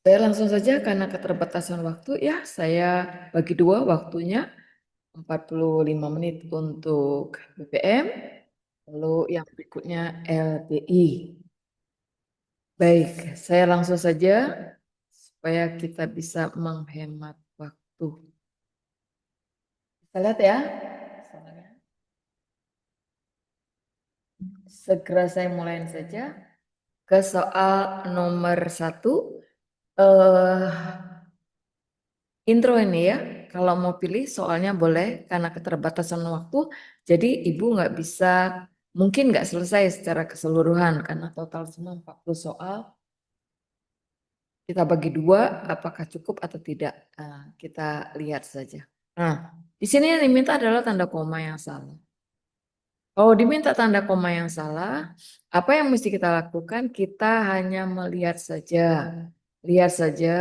Saya langsung saja karena keterbatasan waktu ya, saya bagi dua waktunya 45 menit untuk BBM, lalu yang berikutnya LDI. Baik, saya langsung saja supaya kita bisa menghemat waktu. Kita lihat ya. Segera saya mulai saja ke soal nomor 1. Intro ini ya, kalau mau pilih soalnya boleh karena keterbatasan waktu, jadi ibu nggak bisa, mungkin nggak selesai secara keseluruhan karena total semua 40 soal. Kita bagi dua, apakah cukup atau tidak? Nah, kita lihat saja. Nah, di sini yang diminta adalah tanda koma yang salah. Kalau diminta tanda koma yang salah, apa yang mesti kita lakukan? Kita hanya melihat saja. Lihat saja,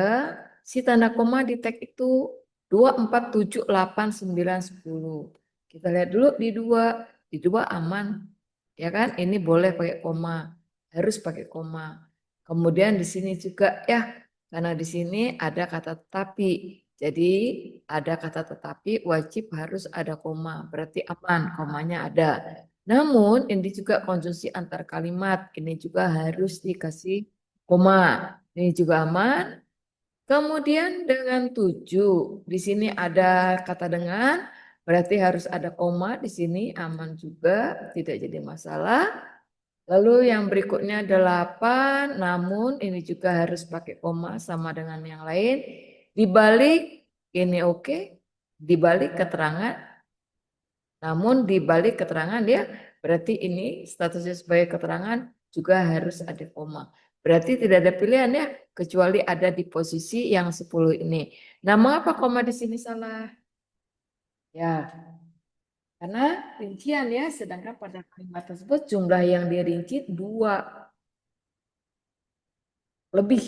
si tanda koma di tag itu 2, 4, 7, 8, 9, 10. Kita lihat dulu di dua aman. Ya kan? Ini boleh pakai koma, harus pakai koma. Kemudian di sini juga ya, karena di sini ada kata tetapi. Jadi ada kata tetapi wajib harus ada koma, berarti aman, komanya ada. Namun ini juga konjungsi antar kalimat, ini juga harus dikasih koma. Ini juga aman. Kemudian dengan 7, di sini ada kata dengan, berarti harus ada koma di sini, aman juga, tidak jadi masalah. Lalu yang berikutnya 8, namun ini juga harus pakai koma sama dengan yang lain. Dibalik ini oke, dibalik keterangan, namun dibalik keterangan dia berarti ini statusnya sebagai keterangan juga harus ada koma. Berarti tidak ada pilihan ya, kecuali ada di posisi yang 10 ini. Nah, mengapa koma di sini salah? Ya, karena rincian ya, sedangkan pada kalimat tersebut jumlah yang dirinci 2. Lebih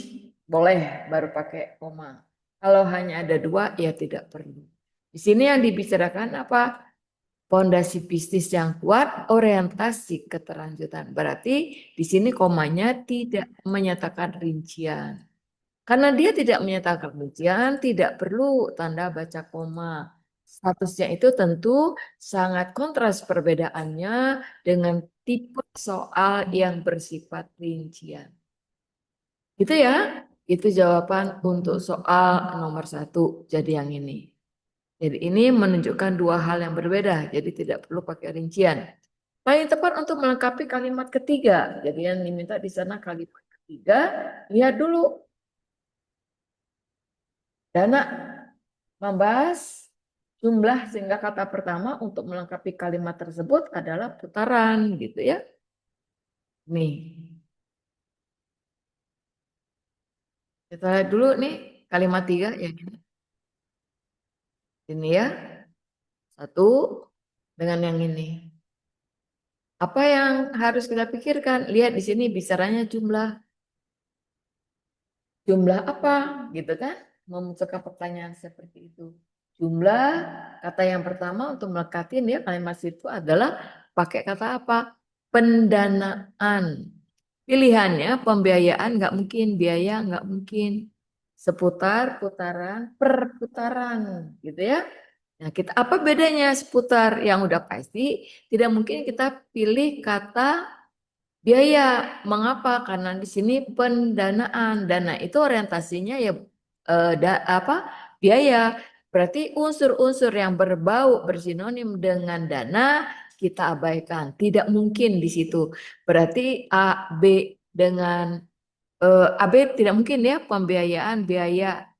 boleh baru pakai koma. Kalau hanya ada 2 ya tidak perlu. Di sini yang dibicarakan apa? Pondasi bisnis yang kuat, orientasi keterlanjutan. Berarti di sini komanya tidak menyatakan rincian. Karena dia tidak menyatakan rincian, tidak perlu tanda baca koma. Statusnya itu tentu sangat kontras perbedaannya dengan tipe soal yang bersifat rincian. Gitu ya, itu jawaban untuk soal nomor 1. Jadi yang ini. Jadi ini menunjukkan dua hal yang berbeda, jadi tidak perlu pakai rincian. Paling tepat untuk melengkapi kalimat ketiga. Jadi yang diminta di sana kalimat ketiga, lihat dulu. Dana membahas jumlah sehingga kata pertama untuk melengkapi kalimat tersebut adalah putaran gitu ya. Nih, kita lihat dulu nih kalimat 3 ya. Ini ya, satu dengan yang ini. Apa yang harus kita pikirkan? Lihat di sini bicaranya jumlah apa gitu kan? Memunculkan pertanyaan seperti itu. Jumlah kata yang pertama untuk melekatin ya kalimat itu adalah pakai kata apa? Pendanaan. Pilihannya pembiayaan nggak mungkin, biaya nggak mungkin. Seputar, putaran, perputaran gitu ya. Nah, kita apa bedanya seputar yang udah pasti? Tidak mungkin kita pilih kata biaya. Mengapa? Karena di sini pendanaan. Dana itu orientasinya ya apa? Biaya. Berarti unsur-unsur yang berbau bersinonim dengan dana kita abaikan. Tidak mungkin di situ. Berarti A, B dengan AB tidak mungkin ya pembiayaan biaya.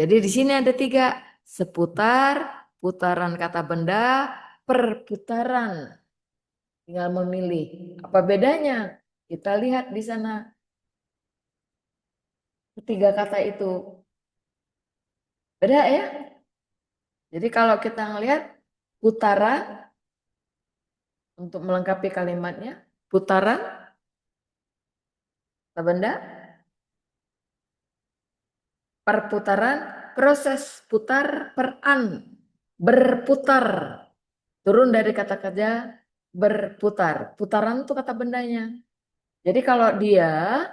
Jadi di sini ada 3, seputar, putaran kata benda, perputaran. Tinggal memilih. Apa bedanya? Kita lihat di sana ketiga kata itu. Beda ya? Jadi kalau kita ngelihat putaran untuk melengkapi kalimatnya, putaran kata benda, perputaran, proses putar peran, berputar. Turun dari kata kerja berputar. Putaran itu kata bendanya. Jadi kalau dia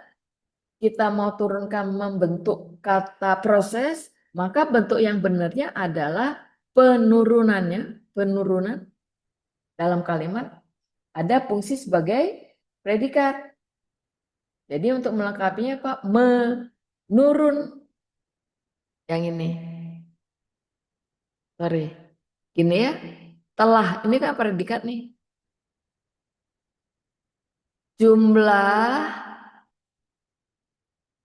kita mau turunkan membentuk kata proses, maka bentuk yang benarnya adalah penurunan dalam kalimat ada fungsi sebagai predikat. Jadi untuk melengkapinya Pak, menurun yang ini. Sorry. Gini ya. Telah, ini kan predikat nih. Jumlah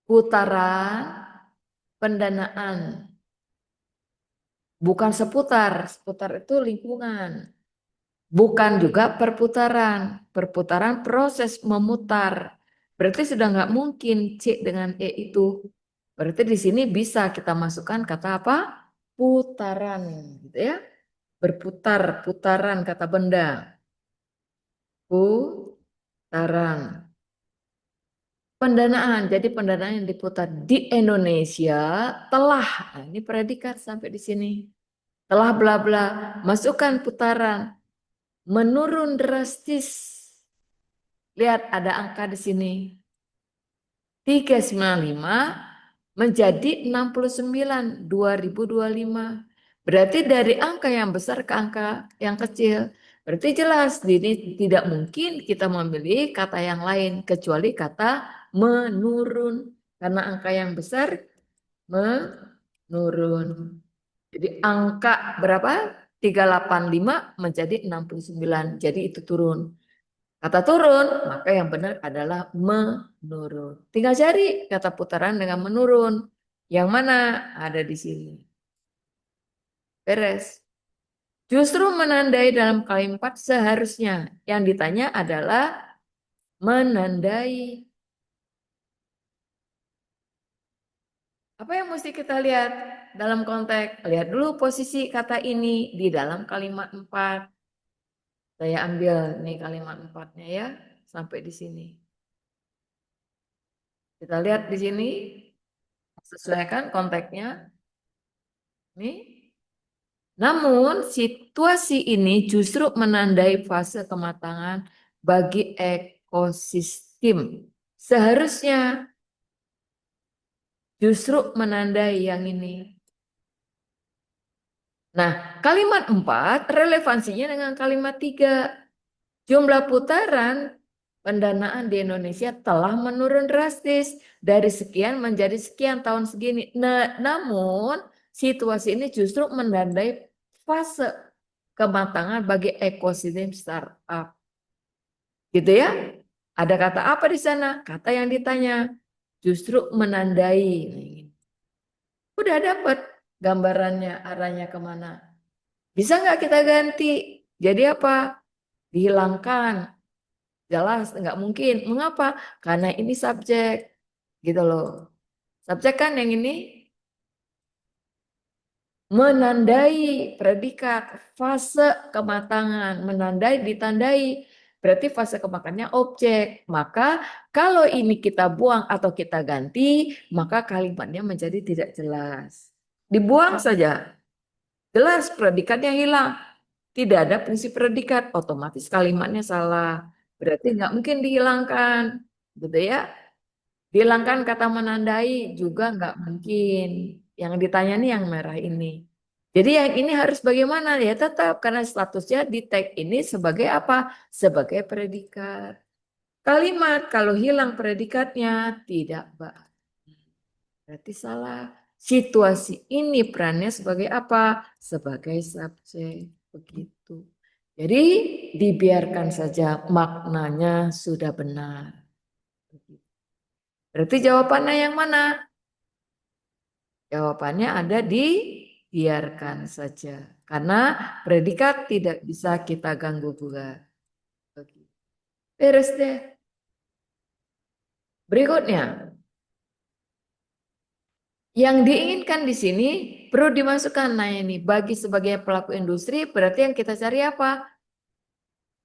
putaran pendanaan. Bukan seputar. Seputar itu lingkungan. Bukan juga perputaran. Perputaran proses memutar. Berarti sudah nggak mungkin C dengan E itu. Berarti di sini bisa kita masukkan kata apa? Putaran, gitu ya. Berputar, putaran kata benda. Putaran. Pendanaan, jadi pendanaan yang diputar di Indonesia telah, nah ini predikat sampai di sini. Telah bla bla, masukkan putaran, menurun drastis. Lihat ada angka di sini. 395 menjadi 69 2025. Berarti dari angka yang besar ke angka yang kecil. Berarti jelas ini tidak mungkin kita memilih kata yang lain kecuali kata menurun. Karena angka yang besar menurun. Jadi angka berapa? 385 menjadi 69. Jadi itu turun. Kata turun, maka yang benar adalah menurun. Tinggal cari kata putaran dengan menurun. Yang mana ada di sini. Beres. Justru menandai dalam kalimat seharusnya. Yang ditanya adalah menandai. Apa yang mesti kita lihat dalam konteks? Lihat dulu posisi kata ini di dalam kalimat 4. Saya ambil nih kalimat 4-nya ya, sampai di sini. Kita lihat di sini, sesuaikan konteksnya. Nih. Namun situasi ini justru menandai fase kematangan bagi ekosistem. Seharusnya justru menandai yang ini. Nah, kalimat 4 relevansinya dengan kalimat 3. Jumlah putaran pendanaan di Indonesia telah menurun drastis dari sekian menjadi sekian tahun segini. Nah, namun situasi ini justru menandai fase kematangan bagi ekosistem startup. Gitu ya. Ada kata apa di sana? Kata yang ditanya justru menandai. Udah dapat gambarannya arahnya kemana. Bisa nggak kita ganti? Jadi apa? Dihilangkan. Jelas nggak mungkin. Mengapa? Karena ini subjek. Gitu loh. Subjek kan yang ini menandai predikat fase kematangan, menandai ditandai berarti fase kematangannya objek. Maka kalau ini kita buang atau kita ganti, maka kalimatnya menjadi tidak jelas. Dibuang saja, jelas predikatnya hilang. Tidak ada fungsi predikat, otomatis kalimatnya salah. Berarti nggak mungkin dihilangkan, gitu ya. Dihilangkan kata menandai juga nggak mungkin. Yang ditanya nih yang merah ini. Jadi yang ini harus bagaimana? Ya tetap karena statusnya di tag ini sebagai apa? Sebagai predikat. Kalimat kalau hilang predikatnya tidak berarti salah. Situasi ini perannya sebagai apa? Sebagai subjek. Begitu. Jadi dibiarkan saja maknanya sudah benar. Berarti jawabannya yang mana? Jawabannya ada di biarkan saja. Karena predikat tidak bisa kita ganggu gugat. Beres deh. Berikutnya. Yang diinginkan di sini perlu dimasukkan. Nah ini bagi sebagai pelaku industri berarti yang kita cari apa?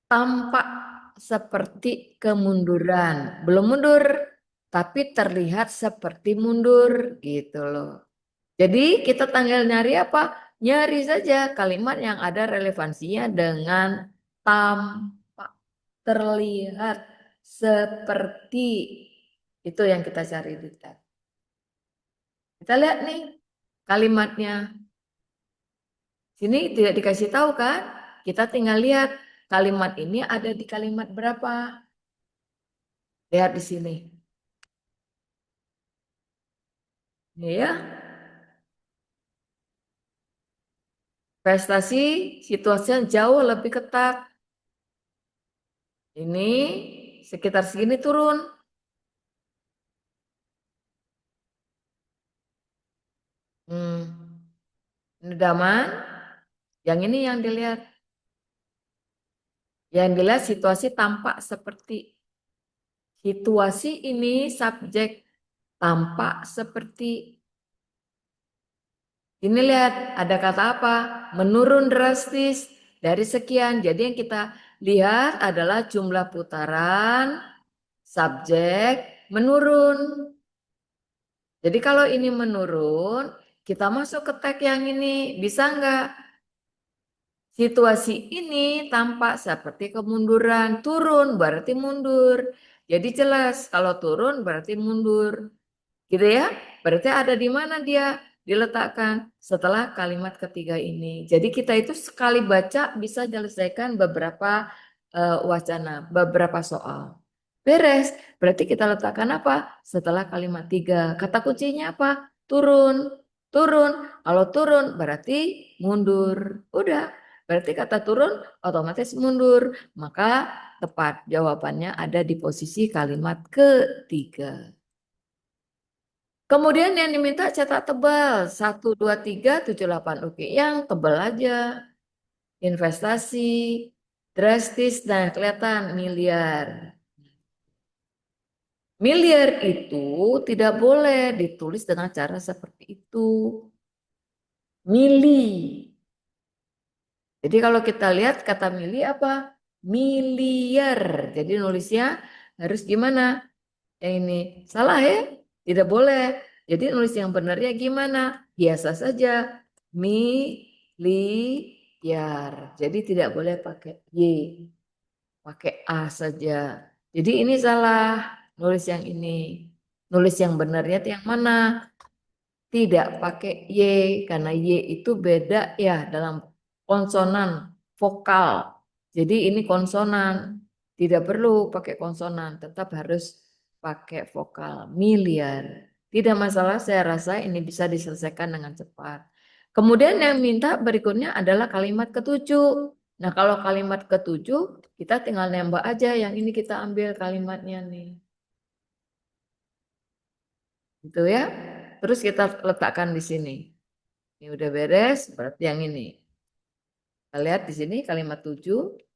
Tampak seperti kemunduran. Belum mundur tapi terlihat seperti mundur gitu loh. Jadi kita tinggal nyari apa? Nyari saja kalimat yang ada relevansinya dengan tampak, terlihat, seperti. Itu yang kita cari di tab. Kita lihat nih kalimatnya. Sini tidak dikasih tahu kan? Kita tinggal lihat kalimat ini ada di kalimat berapa. Lihat di sini. Ini ya. Prestasi situasinya jauh lebih ketat. Ini sekitar segini turun. Ini daman. Yang ini yang dilihat. Yang dilihat situasi tampak seperti. Situasi ini subjek tampak seperti. Ini lihat ada kata apa? Menurun drastis dari sekian. Jadi yang kita lihat adalah jumlah putaran subjek menurun. Jadi kalau ini menurun, kita masuk ke tag yang ini. Bisa enggak? Situasi ini tampak seperti kemunduran. Turun berarti mundur. Jadi jelas kalau turun berarti mundur. Gitu ya. Berarti ada di mana dia diletakkan setelah kalimat ketiga ini. Jadi kita itu sekali baca bisa menyelesaikan beberapa wacana, beberapa soal. Beres. Berarti kita letakkan apa? Setelah kalimat 3. Kata kuncinya apa? Turun. Turun. Kalau turun berarti mundur. Udah. Berarti kata turun otomatis mundur. Maka tepat jawabannya ada di posisi kalimat ketiga. Kemudian yang diminta cetak tebal 1, 2, 3, 7, 8. Oke, yang tebal aja. Investasi, drastis, dan kelihatan miliar. Miliar itu tidak boleh ditulis dengan cara seperti itu. Mili. Jadi kalau kita lihat kata mili apa? Miliar. Jadi nulisnya harus gimana? Yang ini salah ya? Tidak boleh. Jadi nulis yang benarnya gimana? Biasa saja. Miliar. Jadi tidak boleh pakai Y. Pakai A saja. Jadi ini salah. Nulis yang ini. Nulis yang benarnya itu yang mana? Tidak pakai Y. Karena Y itu beda ya dalam konsonan, vokal. Jadi ini konsonan. Tidak perlu pakai konsonan. Tetap harus pakai vokal. Miliar. Tidak masalah, saya rasa ini bisa diselesaikan dengan cepat. Kemudian yang minta berikutnya adalah kalimat ketujuh. Nah kalau kalimat ketujuh, kita tinggal nembak aja. Yang ini kita ambil kalimatnya nih. Gitu ya. Terus kita letakkan di sini. Ini udah beres, berarti yang ini. Kita lihat di sini kalimat 7.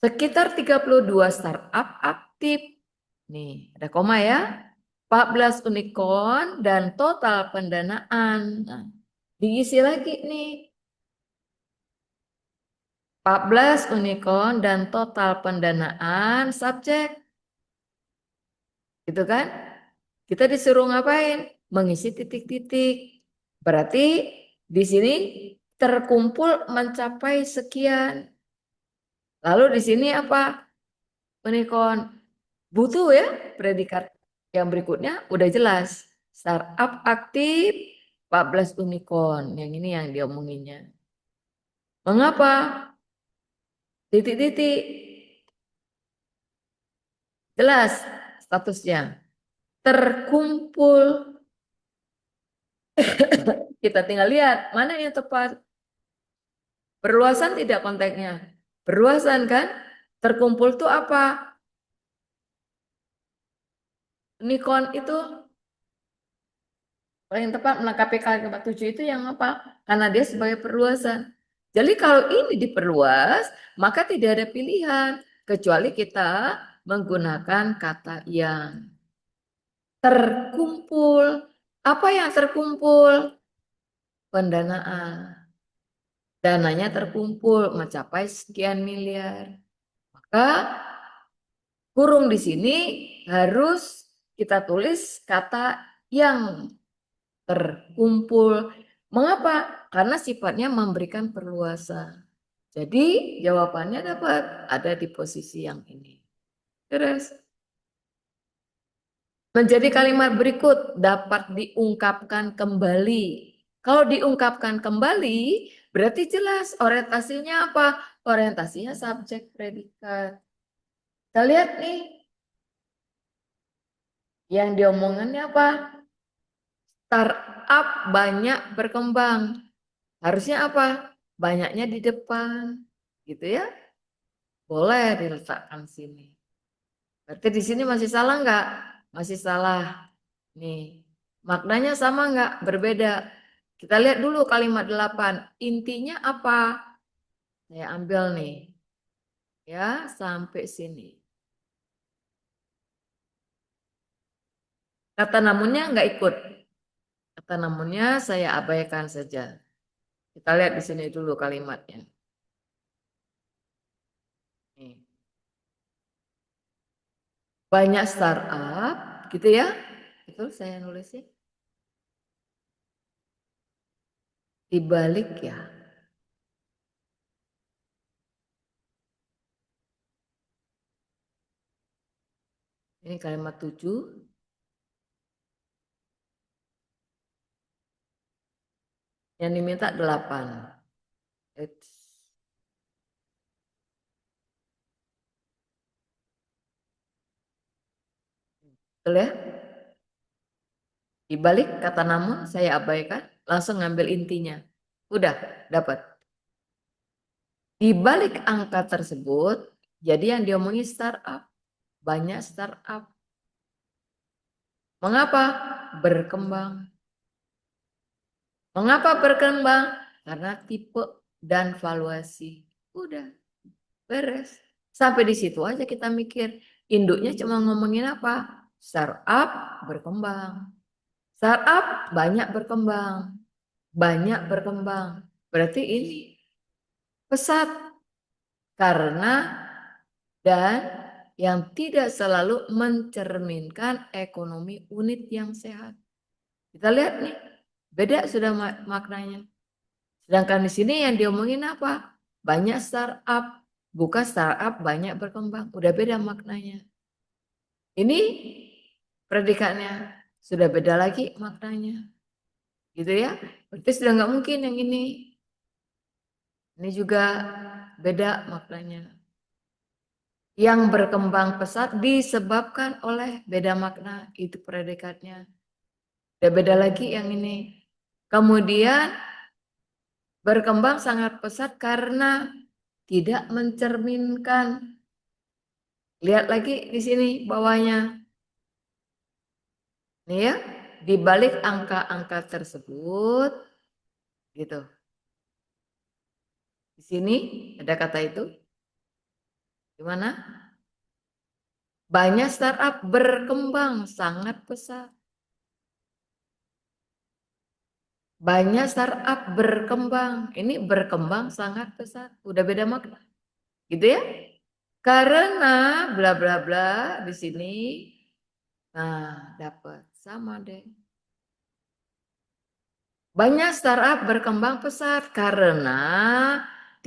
Sekitar 32 startup aktif. Nih, ada koma ya. 14 unicorn dan total pendanaan. Nah, diisi lagi nih. 14 unicorn dan total pendanaan subjek. Gitu kan? Kita disuruh ngapain? Mengisi titik-titik. Berarti di sini terkumpul mencapai sekian. Lalu di sini apa? Unicorn. Butuh ya predikat yang berikutnya udah jelas. Startup aktif 14 unicorn. Yang ini yang diomonginnya. Mengapa? Titik-titik. Jelas statusnya. Terkumpul. Kita tinggal lihat mana yang tepat. Perluasan tidak konteksnya. Perluasan kan? Terkumpul tuh apa? Nikon itu paling tepat melengkapi kalimat 7 itu yang apa? Karena dia sebagai perluasan. Jadi kalau ini diperluas, maka tidak ada pilihan. Kecuali kita menggunakan kata yang terkumpul. Apa yang terkumpul? Pendanaan. Dananya terkumpul mencapai sekian miliar. Maka kurung di sini harus kita tulis kata yang terkumpul. Mengapa? Karena sifatnya memberikan perluasan. Jadi jawabannya dapat ada di posisi yang ini. Terus menjadi kalimat berikut dapat diungkapkan kembali. Kalau diungkapkan kembali, berarti jelas orientasinya apa? Orientasinya subjek predikat. Kita lihat nih, yang diomongannya apa? Startup banyak berkembang. Harusnya apa? Banyaknya di depan, gitu ya. Boleh diletakkan sini. Berarti di sini masih salah nggak? Masih salah. Nih, maknanya sama nggak? Berbeda. Kita lihat dulu kalimat 8. Intinya apa? Saya ambil nih. Ya, sampai sini. Kata namunnya nggak ikut. Kata namunnya saya abaikan saja. Kita lihat di sini dulu kalimatnya. Nih. Banyak startup, gitu ya. Itu saya nulisnya. Dibalik ya. Ini kalimat 7. Yang diminta 8. Betul ya? Di balik kata namun saya abaikan, langsung ngambil intinya. Udah, dapat. Di balik angka tersebut, jadi yang diomongin startup. Banyak startup. Mengapa? Berkembang. Mengapa berkembang? Karena tipe dan valuasi. Udah, beres. Sampai di situ aja kita mikir. Induknya cuma ngomongin apa? Startup berkembang. Startup banyak berkembang. Banyak berkembang. Berarti ini pesat. Karena dan yang tidak selalu mencerminkan ekonomi unit yang sehat. Kita lihat nih, beda sudah maknanya. Sedangkan di sini yang diomongin apa? Banyak startup, bukan startup banyak berkembang. Udah beda maknanya. Ini predikatnya sudah beda lagi maknanya. Gitu ya. Berarti sudah nggak mungkin yang ini. Ini juga beda maknanya. Yang berkembang pesat disebabkan oleh beda makna, itu predikatnya. Udah beda lagi yang ini. Kemudian berkembang sangat pesat karena tidak mencerminkan. Lihat lagi di sini bawahnya. Nih ya, di balik angka-angka tersebut gitu. Di sini ada kata itu. Gimana? Banyak startup berkembang sangat pesat. Banyak startup berkembang. Ini berkembang sangat pesat. Udah beda makna. Gitu ya? Karena bla bla bla di sini. Nah, dapat sama deh. Banyak startup berkembang pesat karena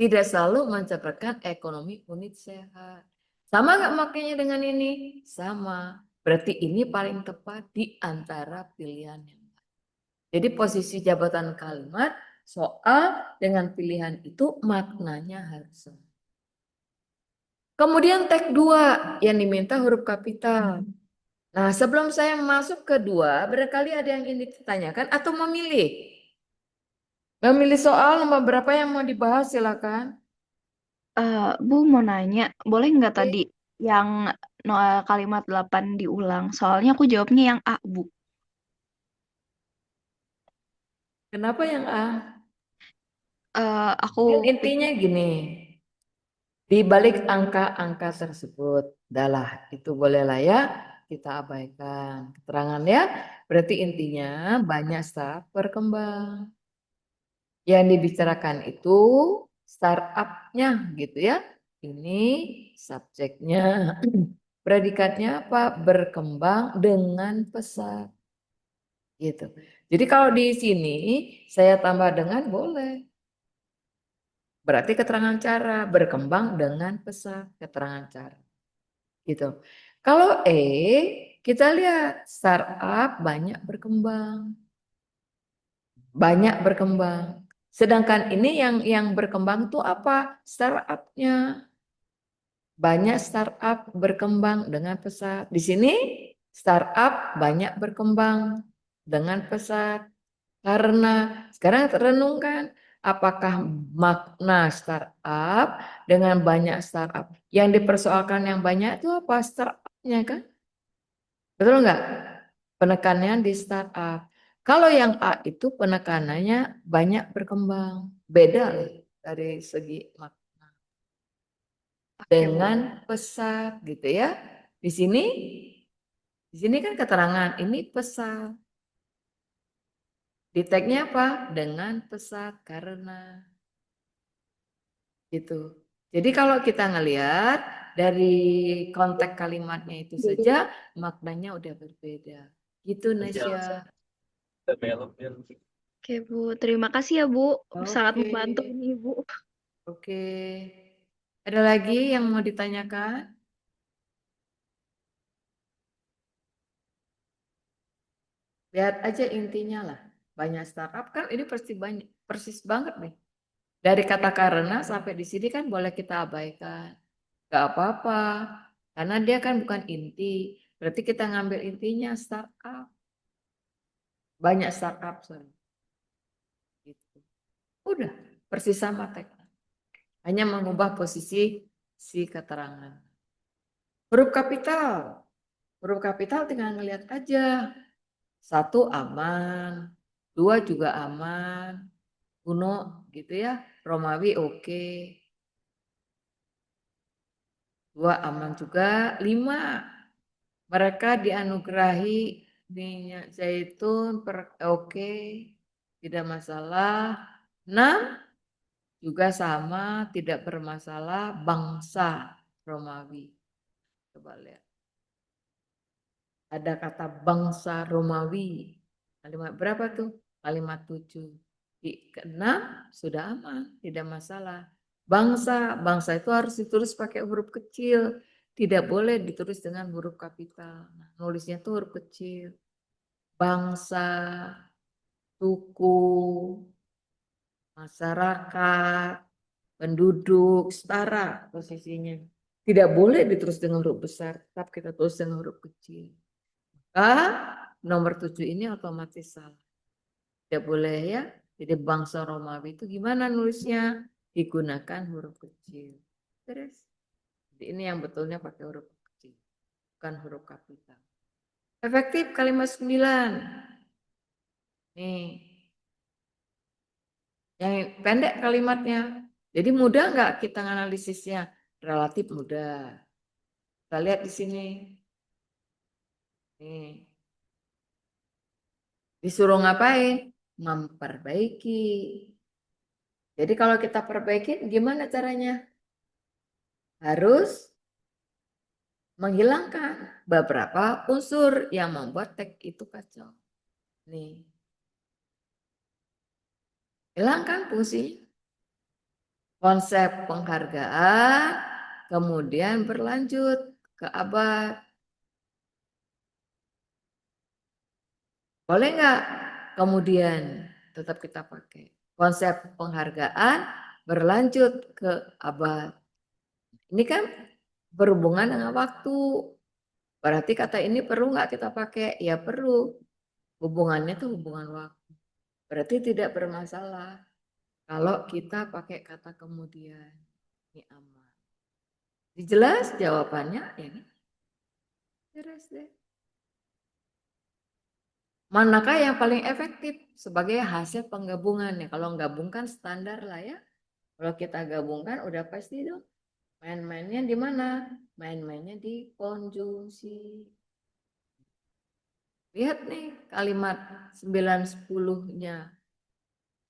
tidak selalu mencapai ekonomi unit sehat. Sama nggak makanya dengan ini? Sama. Berarti ini paling tepat di antara pilihannya. Jadi posisi jabatan kalimat soal dengan pilihan itu maknanya harus sama. Kemudian tag 2 yang diminta huruf kapital. Nah, sebelum saya masuk ke 2, barangkali ada yang ingin ditanyakan atau memilih. Memilih soal nomor berapa yang mau dibahas silakan. Bu mau nanya, boleh nggak tadi yang kalimat 8 diulang? Soalnya aku jawabnya yang A, Bu. Kenapa yang A? Aku Kan pikir intinya gini, di balik angka-angka tersebut, adalah itu bolehlah ya kita abaikan keterangan ya. Berarti intinya banyak startup berkembang. Yang dibicarakan itu startupnya gitu ya. Ini subjeknya. Predikatnya apa? Berkembang dengan pesat. Gitu. Jadi kalau di sini saya tambah dengan boleh. Berarti keterangan cara berkembang dengan pesat, keterangan cara. gitu. Kalau kita lihat startup banyak berkembang. Banyak berkembang. Sedangkan ini yang berkembang tuh apa? Startupnya. Banyak startup berkembang dengan pesat. Di sini startup banyak berkembang dengan pesat. Karena sekarang renungkan apakah makna startup dengan banyak startup. Yang dipersoalkan yang banyak itu apa? Startupnya kan? Betul nggak? Penekannya di startup. Kalau yang A itu penekanannya banyak berkembang. Beda loh dari segi makna. Oke, Bu. Dengan pesat gitu ya. Di sini kan keterangan ini pesat. Di tagnya apa? Dengan pesat karena gitu. Jadi kalau kita ngelihat dari konteks kalimatnya itu saja maknanya udah berbeda. Gitu Nasya. Oke, Bu. Terima kasih ya, Bu. Sangat Oke. membantu ini, Bu. Oke. Ada lagi yang mau ditanyakan? Lihat aja intinya lah. Banyak startup kan ini pasti banyak, persis banget nih. Dari kata karena sampai di sini kan boleh kita abaikan. Gak apa-apa. Karena dia kan bukan inti. Berarti kita ngambil intinya startup. Banyak startup. Sorry. Gitu. Udah, persis sama teks. Hanya mengubah posisi si keterangan. Huruf kapital. Huruf kapital tinggal ngelihat aja. Satu aman, dua juga aman, kuno gitu ya, Romawi oke, dua aman juga, lima mereka dianugerahi minyak zaitun oke, tidak masalah, enam juga sama, tidak bermasalah, bangsa Romawi. Coba lihat. Ada kata bangsa Romawi. Kalimat berapa tuh? Kalimat 7. Di keenam sudah aman, tidak masalah. Bangsa itu harus ditulis pakai huruf kecil. Tidak boleh ditulis dengan huruf kapital. Nah, nulisnya tuh huruf kecil. Bangsa, suku, masyarakat, penduduk, setara posisinya. Tidak boleh ditulis dengan huruf besar, tetap kita tulis dengan huruf kecil. Nomor 7 ini otomatis salah. Tidak boleh ya. Jadi bangsa Romawi itu gimana nulisnya? Digunakan huruf kecil. Terus. Jadi ini yang betulnya pakai huruf kecil. Bukan huruf kapital. Efektif kalimat 9. Nih. Yang pendek kalimatnya. Jadi mudah nggak kita analisisnya? Relatif mudah. Kita lihat di sini. Nih. Disuruh ngapain? Memperbaiki. Jadi kalau kita perbaiki gimana caranya? Harus menghilangkan beberapa unsur yang membuat teks itu kacau. Nih. Hilangkan fungsi konsep penghargaan, kemudian berlanjut ke abad. Boleh nggak? Kemudian tetap kita pakai konsep penghargaan berlanjut ke abad. Ini kan berhubungan dengan waktu. Berarti kata ini perlu nggak kita pakai? Ya perlu. Hubungannya tuh hubungan waktu. Berarti tidak bermasalah kalau kita pakai kata kemudian. Ini aman. Jelas jawabannya ya ini. Beres deh. Manakah yang paling efektif sebagai hasil penggabungan ya? Kalau gabungkan standar lah ya. Kalau kita gabungkan udah pasti dong. Main-mainnya di mana? Main-mainnya di konjungsi. Lihat nih kalimat 9 10-nya.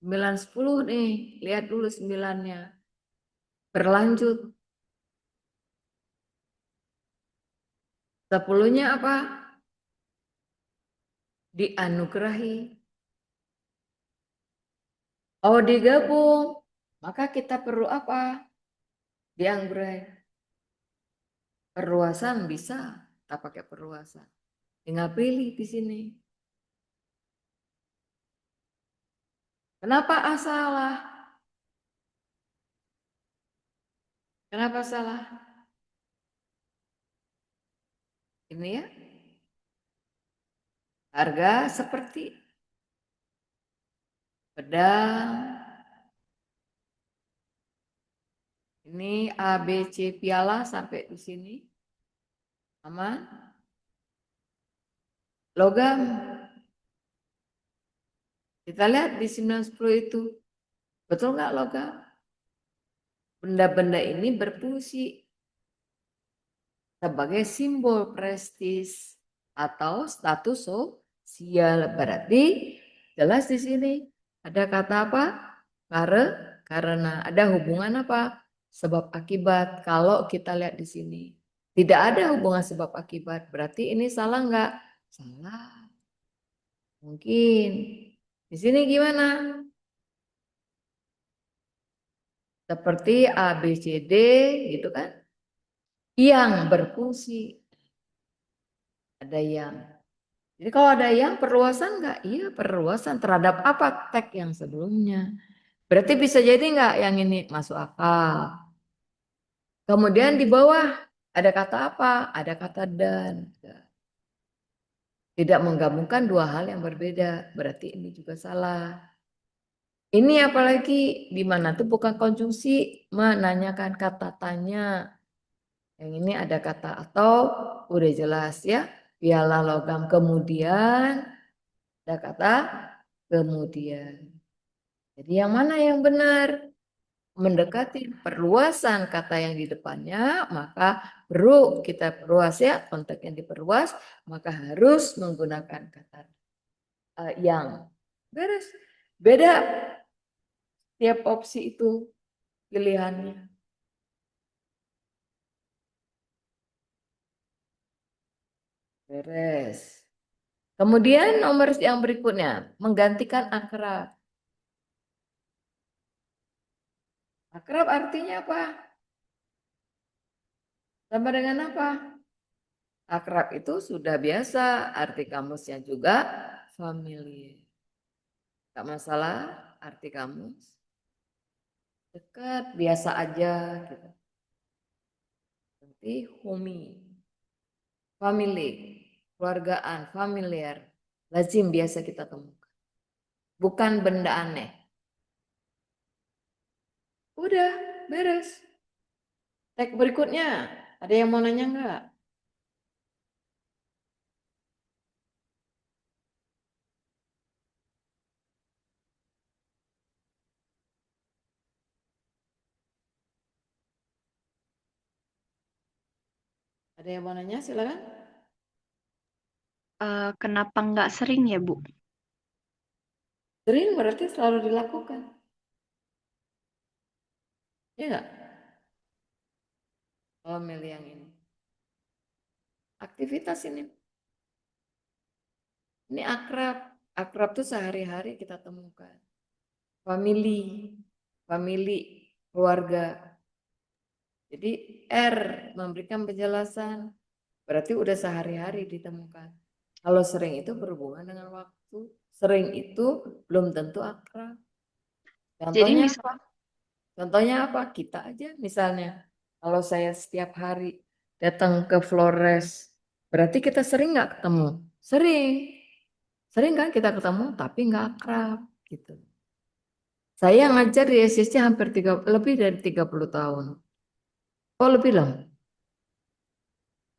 9 10 nih, lihat dulu 9-nya. Berlanjut. 10-nya apa? Dianugerahi. Oh digabung. Maka kita perlu apa? Dianugerahi. Perluasan bisa, kita pakai perluasan. Tinggal pilih di sini. Kenapa A salah? Kenapa salah? Ini ya. Harga seperti pedang. Ini A, B, C piala sampai di sini. Aman? Logam. Kita lihat di 910 itu. Betul nggak logam? Benda-benda ini berfungsi sebagai simbol prestis atau status sosial. Berarti jelas di sini ada kata apa? Karena ada hubungan apa? Sebab akibat. Kalau kita lihat di sini tidak ada hubungan sebab akibat. Berarti ini salah nggak? Salah. Mungkin. Di sini gimana? Seperti A, B, C, D gitu kan? Yang berfungsi. Ada yang. Jadi kalau ada yang perluasan nggak? Iya perluasan terhadap apa tag yang sebelumnya. Berarti bisa jadi nggak yang ini masuk akal. Kemudian di bawah ada kata apa? Ada kata dan. Tidak menggabungkan dua hal yang berbeda. Berarti ini juga salah. Ini apalagi di mana tuh bukan konjungsi, menanyakan kata tanya. Yang ini ada kata atau udah jelas ya. Piala logam kemudian ada kata kemudian. Jadi yang mana yang benar? Mendekati perluasan kata yang di depannya, maka perlu kita perluas ya, konteks yang diperluas, maka harus menggunakan kata yang. Beres. Beda tiap opsi itu pilihannya. Beres. Kemudian nomor yang berikutnya, menggantikan akrab. Akrab artinya apa? Sama dengan apa? Akrab itu sudah biasa, arti kamusnya juga familiar. Gak masalah arti kamus. Dekat, biasa aja gitu. Nanti homey, family, keluargaan, familiar, lazim biasa kita temukan. Bukan benda aneh. Udah, beres. Tag berikutnya, ada yang mau nanya nggak? Ada yang mau nanya, silakan. Kenapa nggak sering ya, Bu? Sering berarti selalu dilakukan. Ya nggak? Kalau milih yang ini. Aktivitas ini. Ini akrab. Akrab tuh sehari-hari kita temukan. Family, keluarga. Jadi R memberikan penjelasan. Berarti udah sehari-hari ditemukan. Kalau sering itu berhubungan dengan waktu. Sering itu belum tentu akrab. Jadi Contohnya misal apa? Contohnya apa? Kita aja misalnya. Kalau saya setiap hari datang ke Flores, berarti kita sering nggak ketemu? Sering. Sering kan kita ketemu, tapi nggak akrab. Gitu. Saya ngajar di SSC lebih dari 30 tahun. Oh lebih lah.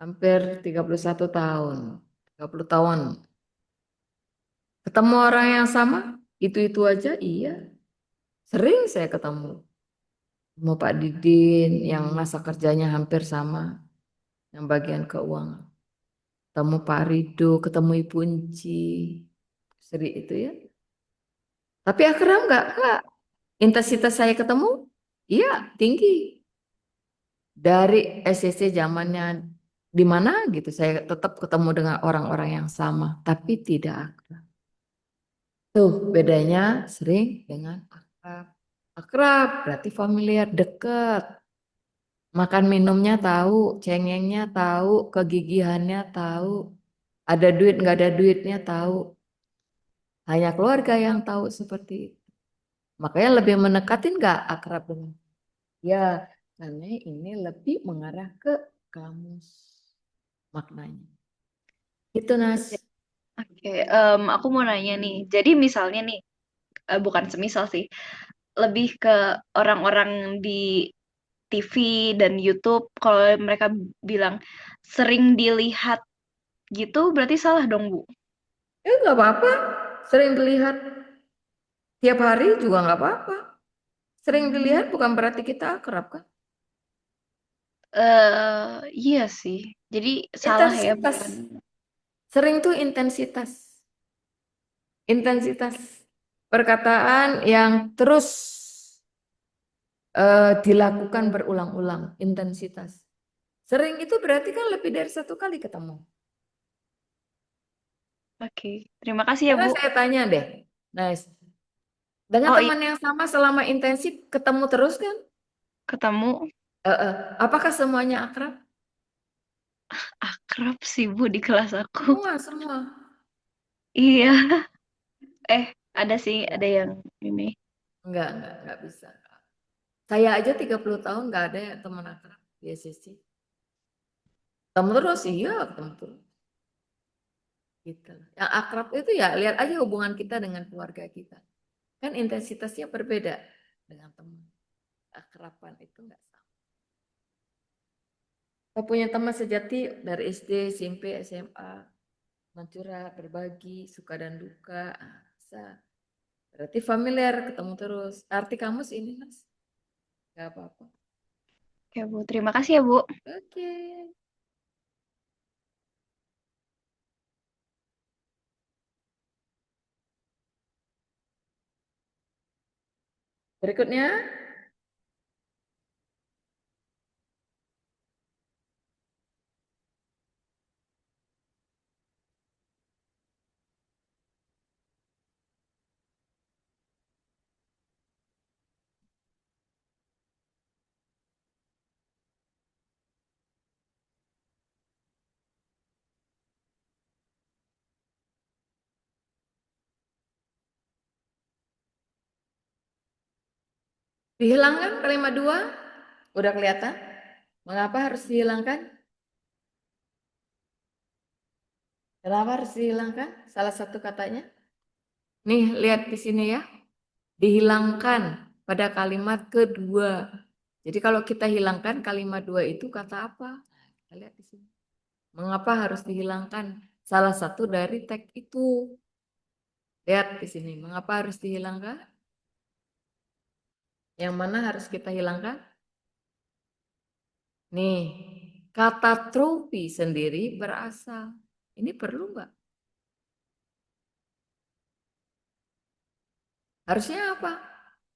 Hampir 31 tahun. 30 tahun. Ketemu orang yang sama, itu-itu aja, iya. Sering saya ketemu. Mau Pak Didin yang masa kerjanya hampir sama. Yang bagian keuangan. Ketemu Pak Rido, ketemu Ibu Unci. Seri itu ya. Tapi akrab enggak? Enggak. Intensitas saya ketemu, iya tinggi. Dari SCC zamannya di mana gitu, saya tetap ketemu dengan orang-orang yang sama. Tapi tidak akrab. Tuh bedanya sering dengan akrab. Akrab berarti familiar, dekat. Makan minumnya tahu, cengengnya tahu, kegigihannya tahu, ada duit nggak ada duitnya tahu. Hanya keluarga yang tahu seperti itu. Makanya lebih mendekatin nggak akrab dengan. Ya, karena ini lebih mengarah ke kamus maknanya. Itu Nas. Oke, aku mau nanya nih. Jadi misalnya nih, bukan semisal sih, lebih ke orang-orang di TV dan YouTube, kalau mereka bilang sering dilihat gitu, berarti salah dong, Bu? Ya nggak apa-apa. Sering dilihat tiap hari juga nggak apa-apa. Sering dilihat bukan berarti kita akrab kan? Iya sih. Jadi salah ya, Intensitas. bukan? Sering tuh intensitas. Intensitas perkataan yang terus dilakukan berulang-ulang, intensitas. Sering itu berarti kan lebih dari satu kali ketemu. Oke, terima kasih ya, Karena Bu. saya tanya deh, nice. Dengan Oh iya, teman yang sama selama intensif ketemu terus kan? ketemu Apakah semuanya akrab? akrab sih, Bu, di kelas aku. Semua, semua. Iya. Ada sih, Enggak, ada yang ini. enggak bisa. Saya aja 30 tahun nggak ada ya teman akrab di SSC. Ketemu terus, iya ketemu terus. Gitu. Yang akrab itu ya lihat aja hubungan kita dengan keluarga kita. Kan intensitasnya berbeda dengan teman. Akraban itu enggak sama. Kita punya teman sejati dari SD, SMP, SMA, mencurhat, berbagi, suka dan duka. Bisa. Berarti familiar, ketemu terus. Arti kamus ini, Mas. Gak apa-apa. Oke, Bu. Terima kasih ya, Bu. Oke. Berikutnya, dihilangkan kalimat dua. Udah kelihatan? Mengapa harus dihilangkan? Kenapa harus dihilangkan? Salah satu katanya. Nih, lihat di sini ya. Dihilangkan pada kalimat kedua. Jadi kalau kita hilangkan kalimat dua itu kata apa? Nah, kita lihat di sini. Mengapa harus dihilangkan? Salah satu dari teks itu. Lihat di sini. Mengapa harus dihilangkan? Yang mana harus kita hilangkan? Nih, kata trofi sendiri berasal. Ini perlu nggak? Harusnya apa?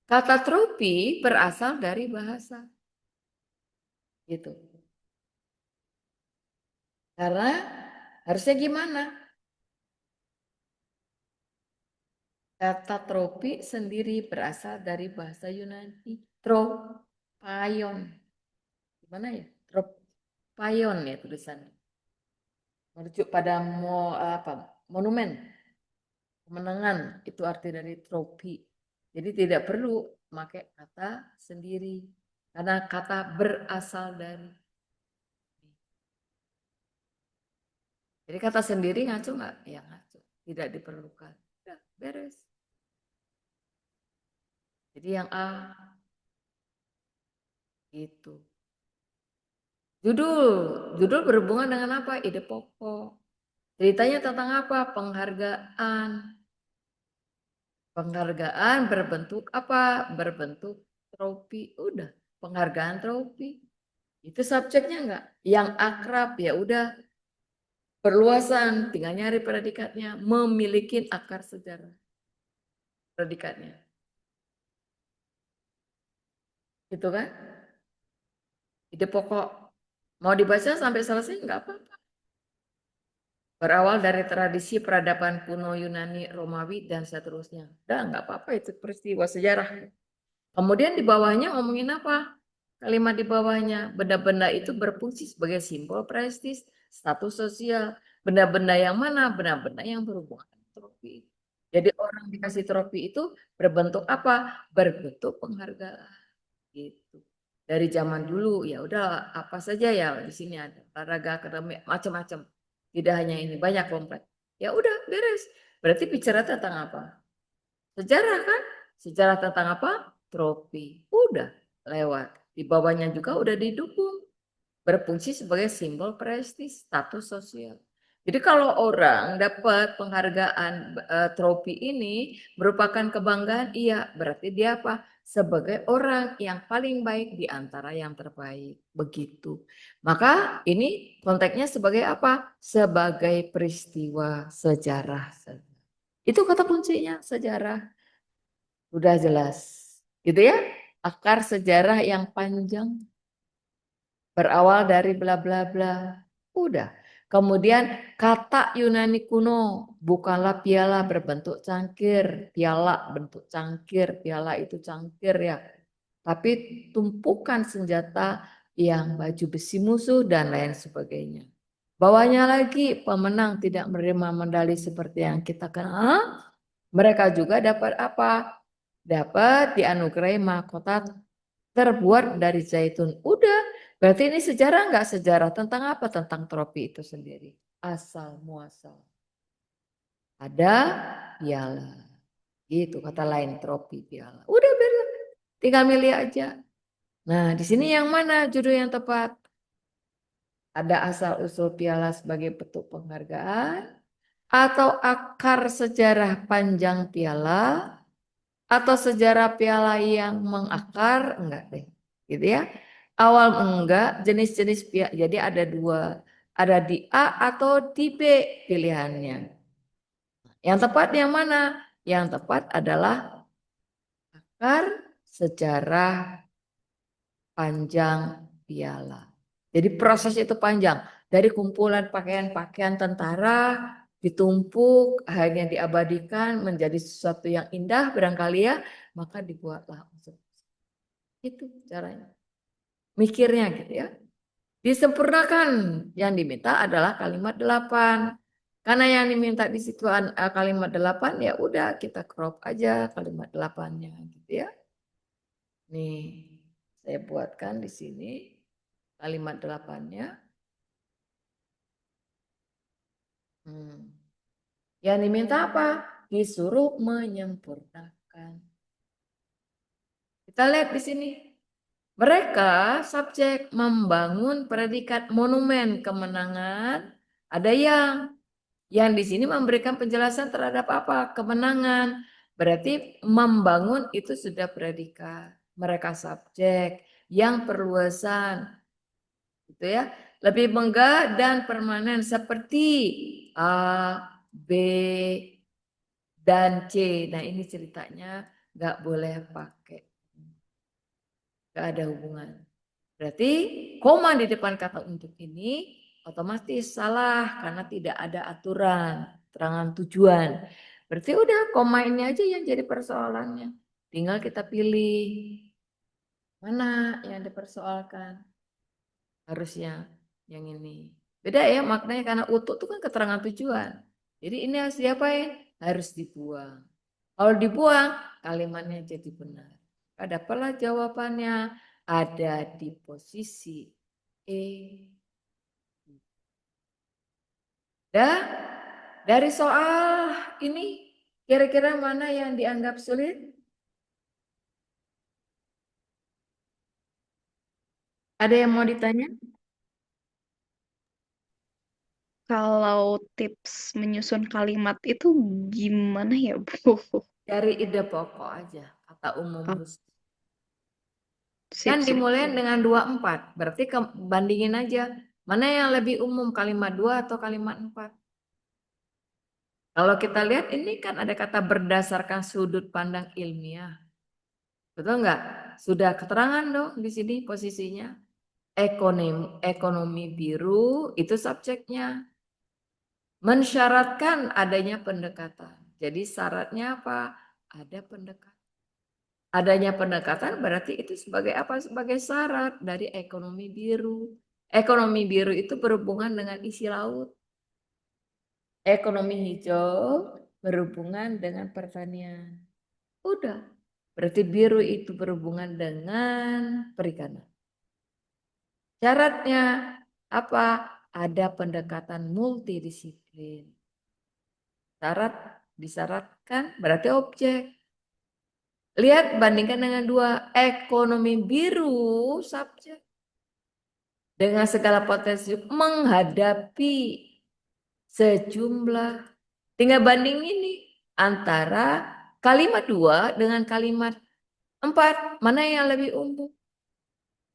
Kata trofi berasal dari bahasa. Gitu. Karena harusnya gimana? Kata tropi sendiri berasal dari bahasa Yunani. Tropayon. Gimana ya? Tropayon ya tulisannya. Merujuk pada monumen. Kemenangan itu arti dari tropi. Jadi tidak perlu pakai kata sendiri. Karena kata berasal dari. Jadi kata sendiri ngaco nggak? Ya ngaco. Tidak diperlukan. Udah, beres. Jadi yang A itu. Judul berhubungan dengan apa? Ide pokok. Ceritanya tentang apa? Penghargaan. Penghargaan berbentuk apa? Berbentuk trofi. Udah, penghargaan trofi. Itu subjeknya enggak? Yang akrab ya udah perluasan, tinggal nyari predikatnya, memiliki akar sejarah predikatnya. Gitu kan? Ide pokok mau dibaca sampai selesai enggak apa-apa. Berawal dari tradisi peradaban kuno Yunani, Romawi, dan seterusnya. Udah nggak apa-apa itu peristiwa sejarah. Kemudian di bawahnya ngomongin apa? kalimat di bawahnya. Benda-benda itu berfungsi sebagai simbol prestis, status sosial. Benda-benda yang mana? Benda-benda yang berhubungan dengan trofi. Jadi orang dikasih trofi itu berbentuk apa? Berbentuk penghargaan gitu. Dari zaman dulu ya udah apa saja ya di sini ada olahraga akademik macam-macam. Tidak hanya ini banyak komplek. Ya udah beres. Berarti bicara tentang apa? Sejarah kan? Sejarah tentang apa? Trofi. Udah lewat. Di bawahnya juga udah didukung. Berfungsi sebagai simbol prestis, status sosial. Jadi kalau orang dapat penghargaan trofi ini merupakan kebanggaan, iya berarti dia apa? Sebagai orang yang paling baik di antara yang terbaik. Begitu. Maka ini konteksnya sebagai apa? Sebagai peristiwa sejarah. Itu kata kuncinya sejarah. Udah jelas. Gitu ya. Akar sejarah yang panjang. Berawal dari bla bla bla. Udah. Kemudian kata Yunani kuno bukanlah piala berbentuk cangkir. Piala bentuk cangkir. Piala itu cangkir ya. Tapi tumpukan senjata yang baju besi musuh dan lain sebagainya. Bawahnya lagi pemenang tidak menerima medali seperti yang kita kenal. Mereka juga dapat apa? Dapat dianugerahi mahkota terbuat dari zaitun. Udah, berarti ini sejarah enggak sejarah tentang apa? Tentang trofi itu sendiri. Asal muasal. Ada piala. Gitu kata lain trofi piala. Udah beres. Tinggal milih aja. Nah, di sini yang mana judul yang tepat? Ada asal usul piala sebagai bentuk penghargaan atau akar sejarah panjang piala atau sejarah piala yang mengakar enggak deh gitu ya awal enggak jenis-jenis piala jadi ada dua ada di A atau di B pilihannya yang tepat yang mana yang tepat adalah akar sejarah panjang piala jadi proses itu panjang dari kumpulan pakaian-pakaian tentara ditumpuk akhirnya diabadikan menjadi sesuatu yang indah barangkali ya maka dibuatlah unsur itu caranya mikirnya gitu ya disempurnakan yang diminta adalah kalimat 8 karena yang diminta di situ kalimat 8 ya udah kita crop aja kalimat 8-nya gitu ya nih saya buatkan di sini kalimat 8-nya yang diminta apa disuruh menyempurnakan kita lihat di sini mereka subjek membangun predikat monumen kemenangan. Ada yang di sini memberikan penjelasan terhadap apa? Kemenangan. Berarti membangun itu sudah predikat. Mereka subjek yang perluasan. Gitu ya. Lebih megah dan permanen seperti A, B, dan C. Nah ini ceritanya nggak boleh pakai. Nggak ada hubungan. Berarti koma di depan kata untuk ini otomatis salah karena tidak ada aturan, terangan tujuan. Berarti udah koma ini aja yang jadi persoalannya. Tinggal kita pilih mana yang dipersoalkan. Harusnya yang ini. Beda ya maknanya karena utuh itu kan keterangan tujuan. Jadi ini harus diapain? Harus dibuang. Kalau dibuang kalimatnya jadi benar. Ada pula jawabannya ada di posisi E. Dan dari soal ini kira-kira mana yang dianggap sulit? Ada yang mau ditanya? Kalau tips menyusun kalimat itu gimana ya, Bu? Cari ide pokok aja, kata umum Oh, khusus. Kan sip, sip. dimulai dengan 24, berarti bandingin aja. Mana yang lebih umum, kalimat 2 atau kalimat 4? Kalau kita lihat ini kan ada kata berdasarkan sudut pandang ilmiah. Betul nggak? Sudah keterangan dong di sini posisinya. Ekonomi biru itu subjeknya. Mensyaratkan adanya pendekatan. Jadi syaratnya apa? Ada pendekatan. Adanya pendekatan berarti itu sebagai apa? Sebagai syarat dari ekonomi biru. Ekonomi biru itu berhubungan dengan isi laut. Ekonomi hijau berhubungan dengan pertanian. Udah. Berarti biru itu berhubungan dengan perikanan. Syaratnya apa? Ada pendekatan multidisiplin. Syarat disyaratkan berarti objek. Lihat bandingkan dengan dua, ekonomi biru subjek dengan segala potensi menghadapi sejumlah, tinggal bandingin nih antara kalimat dua dengan kalimat empat, mana yang lebih umum?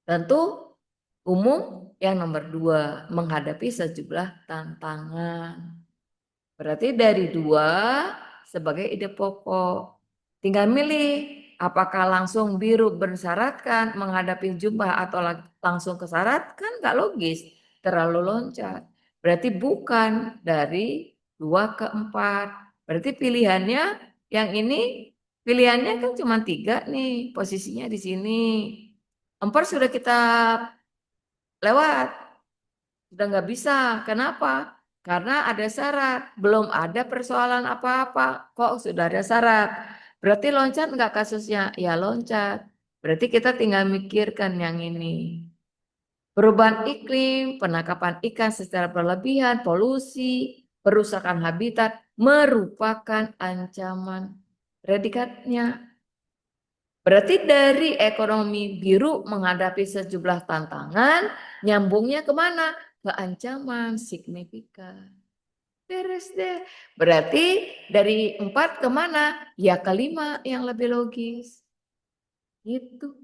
Tentu umum yang nomor dua, menghadapi sejumlah tantangan. Berarti dari dua sebagai ide pokok. Tinggal milih apakah langsung biru bersyaratkan menghadapi jumlah atau langsung ke syarat, kan nggak logis, terlalu loncat. Berarti bukan dari 2 ke 4. Berarti pilihannya yang ini, pilihannya kan cuma 3 nih, posisinya di sini. 4 sudah kita lewat, sudah nggak bisa. Kenapa? Karena ada syarat, belum ada persoalan apa-apa, kok sudah ada syarat. Berarti loncat nggak kasusnya? Ya loncat. Berarti kita tinggal mikirkan yang ini. Perubahan iklim, penangkapan ikan secara berlebihan, polusi, perusakan habitat merupakan ancaman. Predikatnya. Berarti dari ekonomi biru menghadapi sejumlah tantangan, nyambungnya kemana? Ke ancaman signifikan. Beres deh. Berarti dari 4 kemana? Ya ke 5 yang lebih logis. Gitu.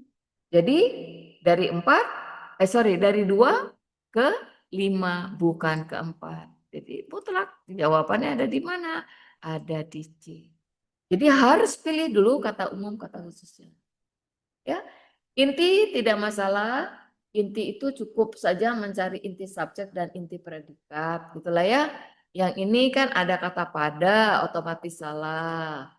Jadi dari 4, dari 2 ke 5, bukan ke 4. Jadi mutlak jawabannya ada di mana? Ada di C. Jadi harus pilih dulu kata umum, kata khususnya. Ya, inti tidak masalah. Inti itu cukup saja mencari inti subjek dan inti predikat, gitulah ya. Yang ini kan ada kata pada, otomatis salah.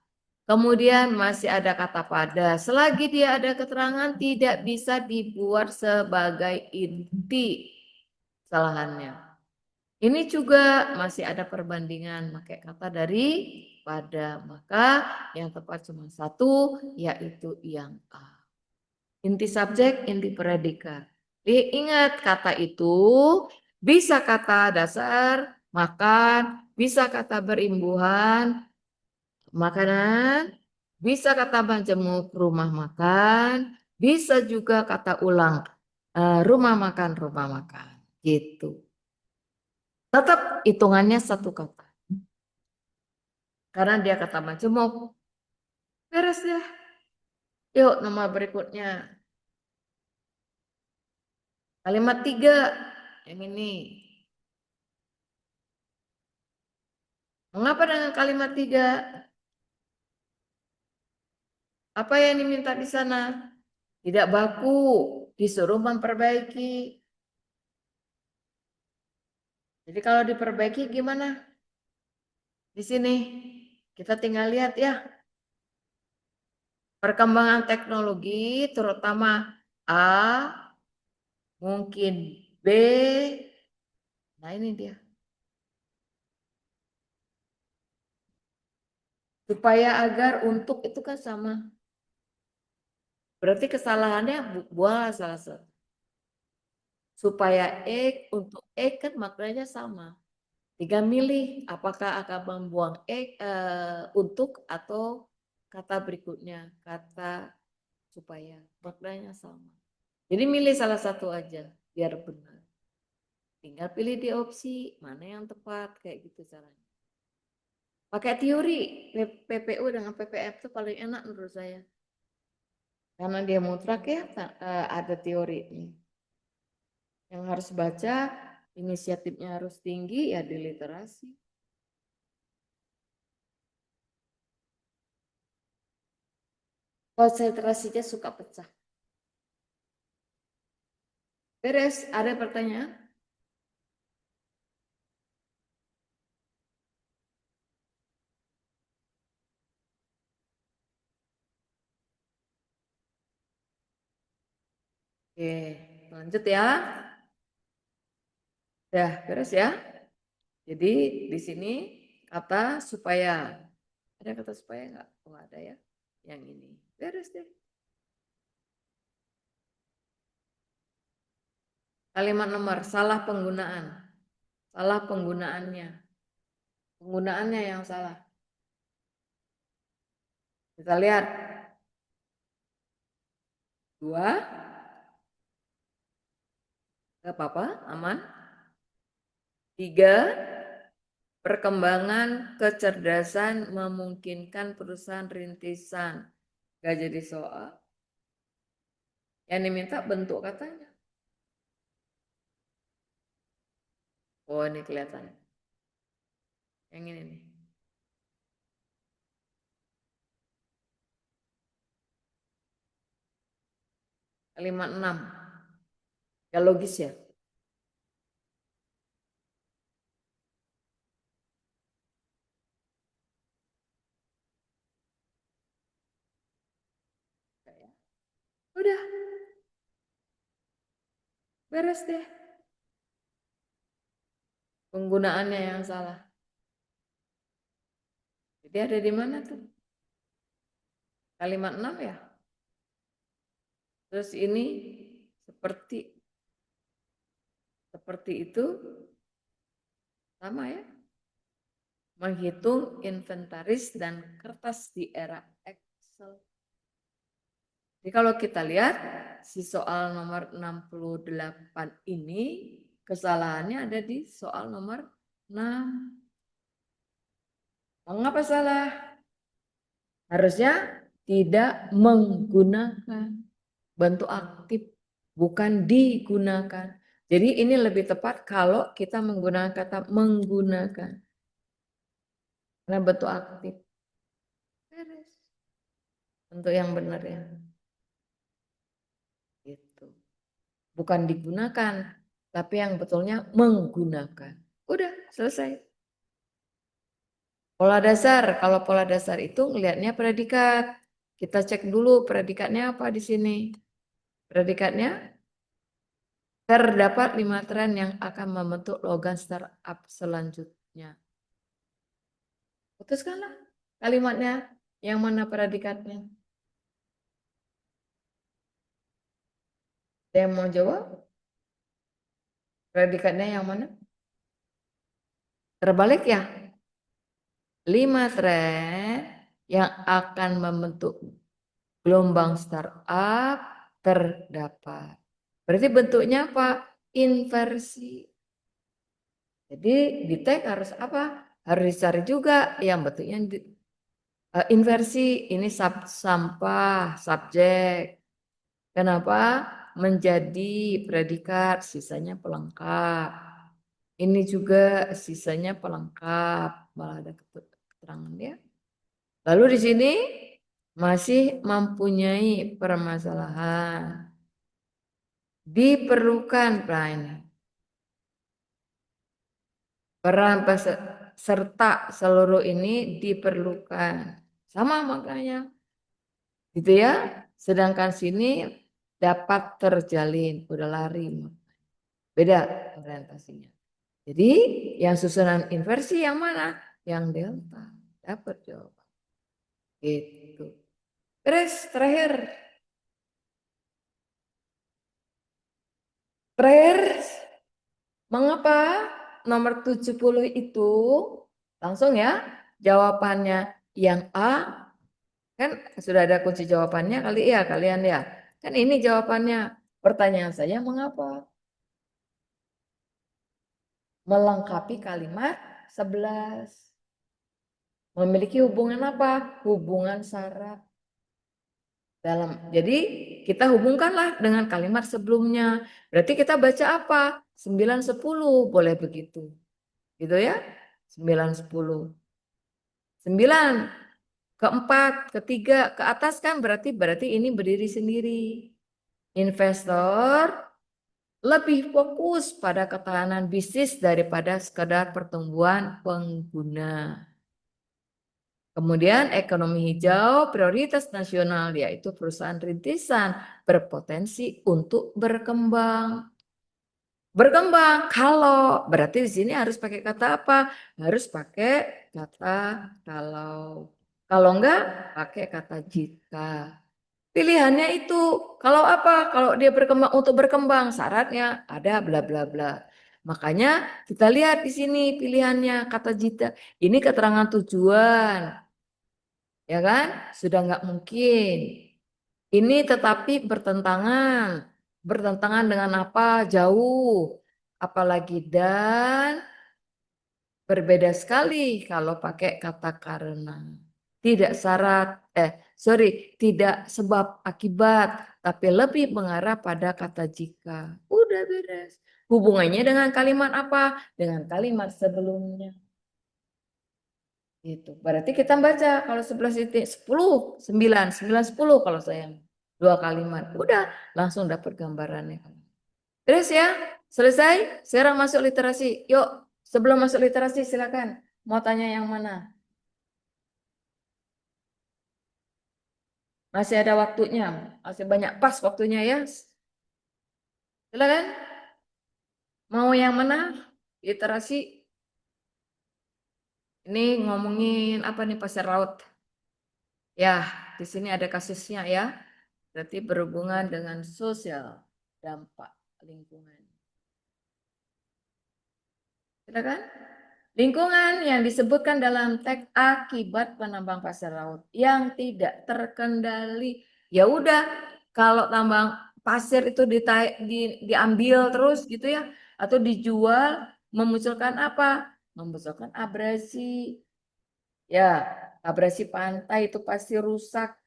Kemudian masih ada kata pada. Selagi dia ada keterangan tidak bisa dibuat sebagai inti kesalahannya. Ini juga masih ada perbandingan pakai kata dari pada. Maka yang tepat cuma satu, yaitu yang A. Inti subjek, inti predikat. Diingat kata itu bisa kata dasar, makan, bisa kata berimbuhan, makanan, bisa kata majemuk, rumah makan, bisa juga kata ulang, rumah makan, rumah makan. Gitu. Tetap hitungannya satu kata. Karena dia kata majemuk. Beres ya. Yuk nama berikutnya. Kalimat 3. Yang ini. Mengapa dengan kalimat 3? Apa yang diminta di sana? Tidak baku, disuruh memperbaiki. Jadi kalau diperbaiki gimana? Di sini kita tinggal lihat ya. Perkembangan teknologi terutama A, mungkin B. Nah ini dia. Supaya agar untuk itu kan sama. Berarti kesalahannya buang salah satu. Supaya untuk kan maknanya sama. Tinggal milih apakah akan membuang untuk atau kata berikutnya, kata supaya. Maknanya sama. Jadi milih salah satu aja biar benar. Tinggal pilih di opsi mana yang tepat kayak gitu caranya. Pakai teori PPU dengan PPF itu paling enak menurut saya. Karena dia mutlak ya ada teori nih. Yang harus baca, inisiatifnya harus tinggi ya di literasi. Konsentrasinya suka pecah. Beres, ada pertanyaan? Oke, lanjut ya. Dah, beres ya. Jadi di sini kata supaya. Ada kata supaya enggak? Oh, ada ya. Yang ini. Beres deh. Kalimat nomor salah penggunaan. Salah penggunaannya. Penggunaannya yang salah. Kita lihat. 2. Enggak apa-apa, aman. 3. Perkembangan kecerdasan memungkinkan perusahaan rintisan. Gak jadi soal. Yang diminta bentuk katanya. Oh, ini kelihatan. Yang ini nih. Kalimat 6. Ya logis ya. Udah. Beres deh. Penggunaannya yang salah. Jadi ada di mana tuh? Kalimat 6 ya. Terus ini seperti itu sama ya. Menghitung inventaris dan kertas di era Excel. Jadi kalau kita lihat si soal nomor 68 ini kesalahannya ada di soal nomor 6. Mengapa salah? Harusnya tidak menggunakan bentuk aktif, bukan digunakan. Jadi ini lebih tepat kalau kita menggunakan kata menggunakan. Karena bentuk aktif. Beres. Bentuk yang benar ya. Gitu. Bukan digunakan, tapi yang betulnya menggunakan. Udah, selesai. Pola dasar, kalau pola dasar itu ngelihatnya predikat. Kita cek dulu predikatnya apa di sini. Predikatnya terdapat 5 tren yang akan membentuk logam startup selanjutnya. Putuskanlah kalimatnya, yang mana predikatnya. Ada yang mau jawab? Predikatnya yang mana? Terbalik ya? 5 tren yang akan membentuk gelombang startup terdapat. Berarti bentuknya apa? Inversi. Jadi di tag harus apa? Harus dicari juga yang bentuknya inversi. Ini sampah, subjek. Kenapa? Menjadi predikat, sisanya pelengkap. Ini juga sisanya pelengkap. Malah ada keterangan ya. Lalu di sini masih mempunyai permasalahan. Diperlukan peran peserta seluruh ini diperlukan. Sama makanya. Gitu ya. Sedangkan sini dapat terjalin. Udah lari. Beda orientasinya. Jadi yang susunan inversi yang mana? Yang delta. Dapat jawaban. Gitu. Terus terakhir. Mengapa nomor 70 itu langsung ya jawabannya yang A, kan sudah ada kunci jawabannya kali ya kalian ya. Kan ini jawabannya. Pertanyaan saya mengapa? Melengkapi kalimat 11. Memiliki hubungan apa? Hubungan syarat. Jadi kita hubungkanlah dengan kalimat sebelumnya. Berarti kita baca apa? 9, 10. Boleh begitu. Gitu ya. 9, 10. 9. Keempat, ketiga, ke atas kan berarti ini berdiri sendiri. Investor lebih fokus pada ketahanan bisnis daripada sekedar pertumbuhan pengguna. Kemudian ekonomi hijau prioritas nasional, yaitu perusahaan rintisan berpotensi untuk berkembang. Berkembang, kalau berarti di sini harus pakai kata apa? Harus pakai kata kalau. Kalau enggak, pakai kata jika. Pilihannya itu, kalau apa? Kalau dia berkembang untuk berkembang, syaratnya ada bla bla bla. Makanya kita lihat di sini pilihannya kata jika. Ini keterangan tujuan, ya kan? Sudah nggak mungkin. Ini tetapi bertentangan. Bertentangan dengan apa? Jauh. Apalagi dan berbeda sekali kalau pakai kata karena. Tidak tidak sebab akibat, tapi lebih mengarah pada kata jika. Udah beres. Hubungannya dengan kalimat apa? Dengan kalimat sebelumnya. Gitu. Berarti kita baca kalau 11.10, 9, 9, 10 kalau saya. Dua kalimat. Udah langsung dapat gambarannya. Terus ya, selesai. Sekarang masuk literasi. Yuk, sebelum masuk literasi silakan. Mau tanya yang mana? Masih ada waktunya. Masih banyak pas waktunya ya. Silakan. Mau yang mana? Literasi. Ini ngomongin apa nih pasir laut? Ya, di sini ada kasusnya ya. Berarti berhubungan dengan sosial dampak lingkungan. Silakan. Lingkungan yang disebutkan dalam teks akibat penambang pasir laut yang tidak terkendali. Ya udah, kalau tambang pasir itu diambil terus gitu ya, atau dijual, memunculkan apa? Memunculkan abrasi. Ya, abrasi pantai itu pasti rusak.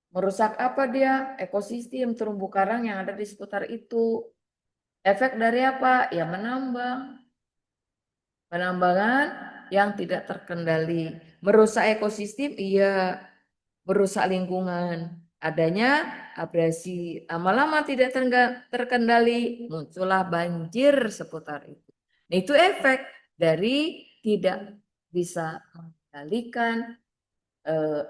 Merusak apa dia? Ekosistem terumbu karang yang ada di seputar itu. Efek dari apa? Ya menambang. Penambangan yang tidak terkendali. Merusak ekosistem, iya. Merusak lingkungan. Adanya abrasi. Lama-lama tidak terkendali, muncullah banjir seputar itu. Nah, itu efek dari tidak bisa mengendalikan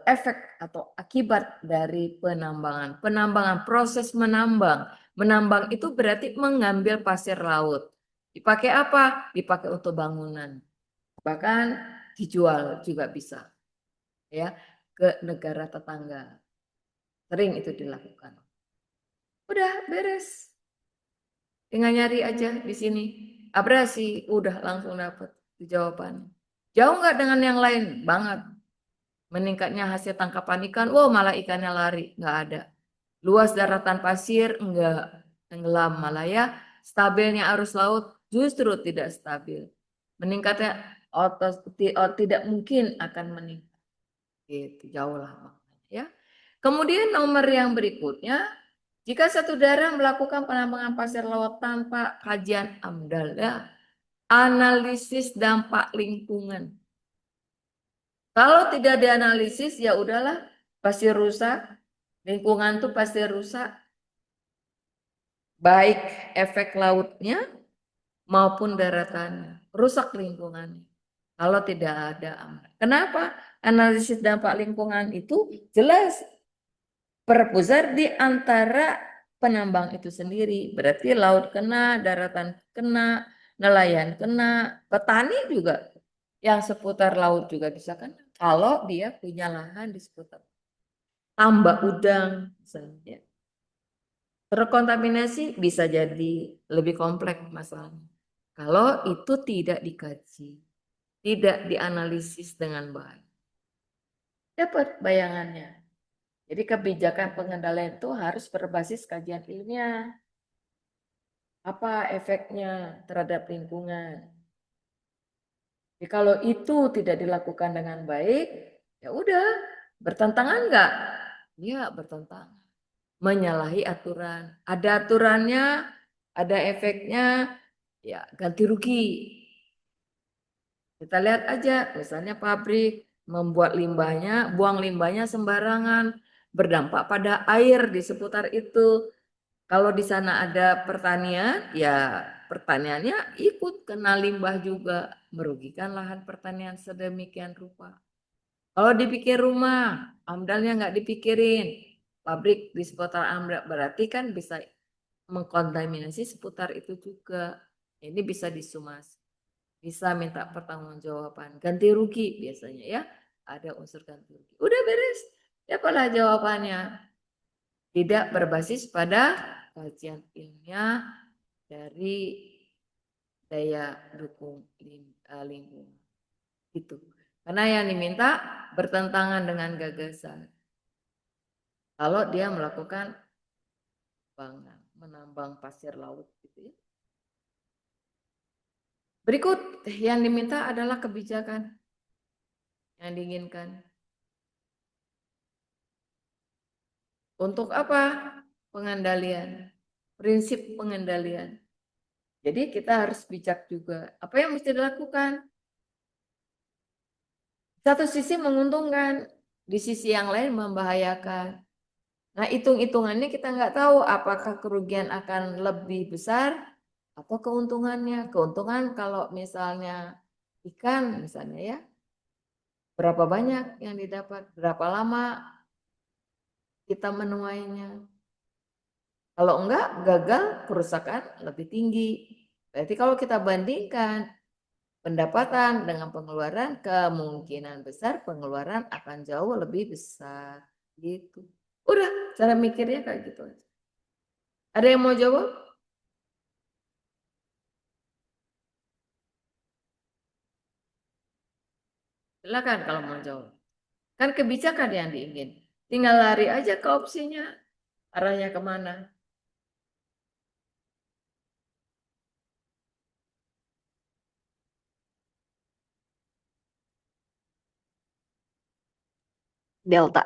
efek atau akibat dari penambangan. Penambangan, proses menambang. Menambang itu berarti mengambil pasir laut. Dipakai apa? Dipakai untuk bangunan. Bahkan dijual juga bisa. Ya, ke negara tetangga. Sering itu dilakukan. Udah beres. Tinggal nyari aja di sini. Abrasi, udah langsung dapat jawabannya. Jauh nggak dengan yang lain? Banget. Meningkatnya hasil tangkapan ikan, wow malah ikannya lari, nggak ada. Luas daratan pasir, enggak tenggelam malah ya. Stabilnya arus laut justru tidak stabil. Meningkatnya tidak mungkin akan meningkat. Gitu, jauh lah makanya ya. Kemudian nomor yang berikutnya, jika satu daerah melakukan penambangan pasir laut tanpa kajian AMDAL, ya, analisis dampak lingkungan. Kalau tidak dianalisis ya udahlah pasti rusak, lingkungan tuh pasti rusak, baik efek lautnya maupun daratannya, rusak lingkungannya. Kalau tidak ada AMDAL. Kenapa? Analisis dampak lingkungan itu jelas berpusat di antara penambang itu sendiri. Berarti laut kena, daratan kena, nelayan kena, petani juga yang seputar laut juga bisa kan. Kalau dia punya lahan di seputar tambak udang misalnya. Terkontaminasi bisa jadi lebih kompleks masalahnya. Kalau itu tidak dikaji, tidak dianalisis dengan baik. Dapat bayangannya. Jadi kebijakan pengendalian itu harus berbasis kajian ilmiah. Apa efeknya terhadap lingkungan? Jadi kalau itu tidak dilakukan dengan baik, ya udah bertentangan enggak? Ya bertentangan. Menyalahi aturan. Ada aturannya, ada efeknya, ya ganti rugi. Kita lihat aja, misalnya pabrik membuat limbahnya, buang limbahnya sembarangan, berdampak pada air di seputar itu. Kalau di sana ada pertanian, ya pertaniannya ikut kena limbah juga, merugikan lahan pertanian sedemikian rupa. Kalau dipikir rumah, AMDALnya nggak dipikirin, pabrik di seputar AMDAL berarti kan bisa mengkontaminasi seputar itu juga. Ini bisa disumasi, bisa minta pertanggungjawaban, ganti rugi biasanya ya, ada unsur ganti rugi. Udah beres, apalah jawabannya. Tidak berbasis pada kajian ilmiah dari daya dukung lingkungan. Gitu. Karena yang diminta bertentangan dengan gagasan. Kalau dia melakukan menambang pasir laut gitu ya. Berikut yang diminta adalah kebijakan yang diinginkan. Untuk apa? Pengendalian. Prinsip pengendalian. Jadi kita harus bijak juga. Apa yang mesti dilakukan? Satu sisi menguntungkan, di sisi yang lain membahayakan. Nah, hitung-hitungannya kita nggak tahu apakah kerugian akan lebih besar atau keuntungannya. Keuntungan kalau misalnya ikan misalnya ya, berapa banyak yang didapat, berapa lama kita menuainya. Kalau enggak, gagal, kerusakan lebih tinggi. Berarti kalau kita bandingkan pendapatan dengan pengeluaran, kemungkinan besar pengeluaran akan jauh lebih besar. Gitu. Udah, cara mikirnya kayak gitu aja. Ada yang mau jawab? Silakan kalau mau jawab. Kan kebijakan yang diingin. Tinggal lari aja ke opsinya. Arahnya kemana? Delta.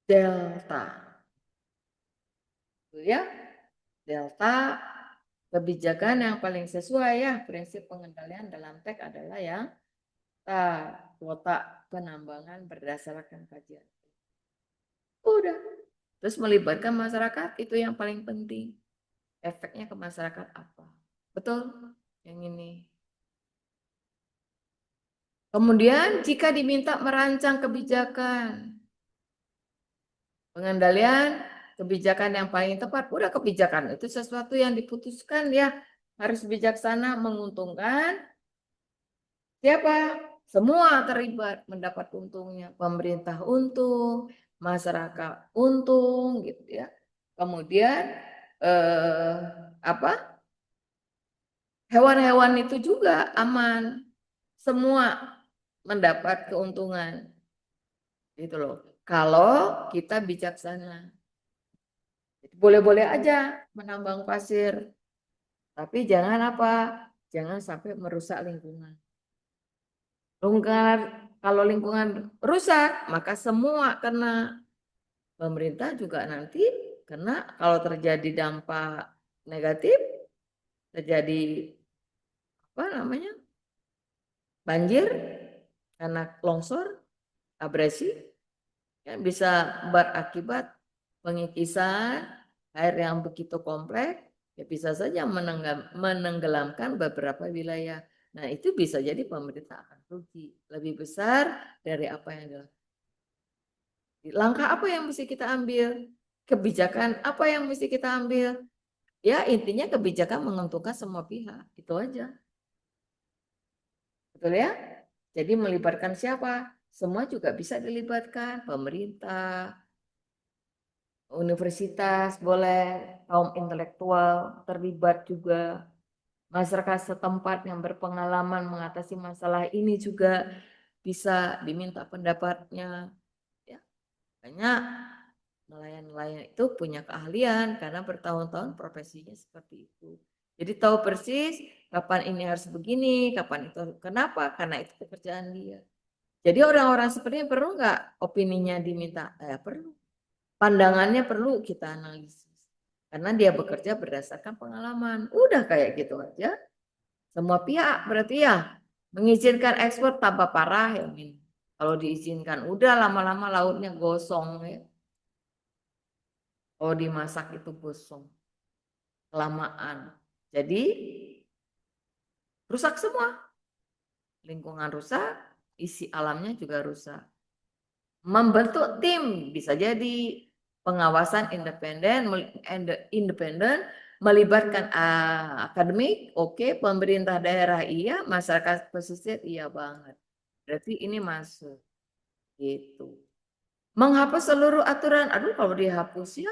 Delta. Ya, delta kebijakan yang paling sesuai ya. Prinsip pengendalian dalam teks adalah yang kuota penambangan berdasarkan kajian. Udah. Terus melibatkan masyarakat itu yang paling penting. Efeknya ke masyarakat apa? Betul? Yang ini. Kemudian jika diminta merancang kebijakan, pengendalian kebijakan yang paling tepat, udah kebijakan itu sesuatu yang diputuskan ya, harus bijaksana, menguntungkan siapa? Semua terlibat mendapat untungnya, pemerintah untung, masyarakat untung gitu ya. Kemudian apa? Hewan-hewan itu juga aman, semua mendapat keuntungan. Gitu loh. Kalau kita bijaksana. Boleh-boleh aja menambang pasir, tapi jangan apa? Jangan sampai merusak lingkungan. Lingkungan kalau lingkungan rusak, maka semua kena. Pemerintah juga nanti kena kalau terjadi dampak negatif, terjadi apa namanya? Banjir karena longsor, abrasi, ya bisa berakibat pengikisan air yang begitu kompleks, ya bisa saja menenggelamkan beberapa wilayah. Nah, itu bisa jadi pemerintah akan rugi lebih besar dari apa yang dilakukan. Langkah apa yang mesti kita ambil? Kebijakan apa yang mesti kita ambil? Ya, intinya kebijakan menguntungkan semua pihak. Itu aja. Betul ya? Jadi melibatkan siapa? Semua juga bisa dilibatkan. Pemerintah, universitas boleh, kaum intelektual terlibat juga, masyarakat setempat yang berpengalaman mengatasi masalah ini juga bisa diminta pendapatnya. Ya, banyak nelayan-nelayan itu punya keahlian karena bertahun-tahun profesinya seperti itu. Jadi tahu persis kapan ini harus begini, kapan itu. Kenapa? Karena itu pekerjaan dia. Jadi orang-orang seperti ini perlu nggak opininya diminta? Perlu. Pandangannya perlu kita analisis. Karena dia bekerja berdasarkan pengalaman. Udah kayak gitu aja. Semua pihak berarti ya mengizinkan ekspor tanpa parah ya ini. Kalau diizinkan udah lama-lama lautnya gosong ya. Oh dimasak itu gosong. Kelamaan. Jadi rusak semua. Lingkungan rusak, isi alamnya juga rusak. Membentuk tim bisa jadi pengawasan independen melibatkan akademik, oke, pemerintah daerah iya, masyarakat pesisir iya banget. Berarti ini masuk gitu. Menghapus seluruh aturan, aduh kalau dihapus ya,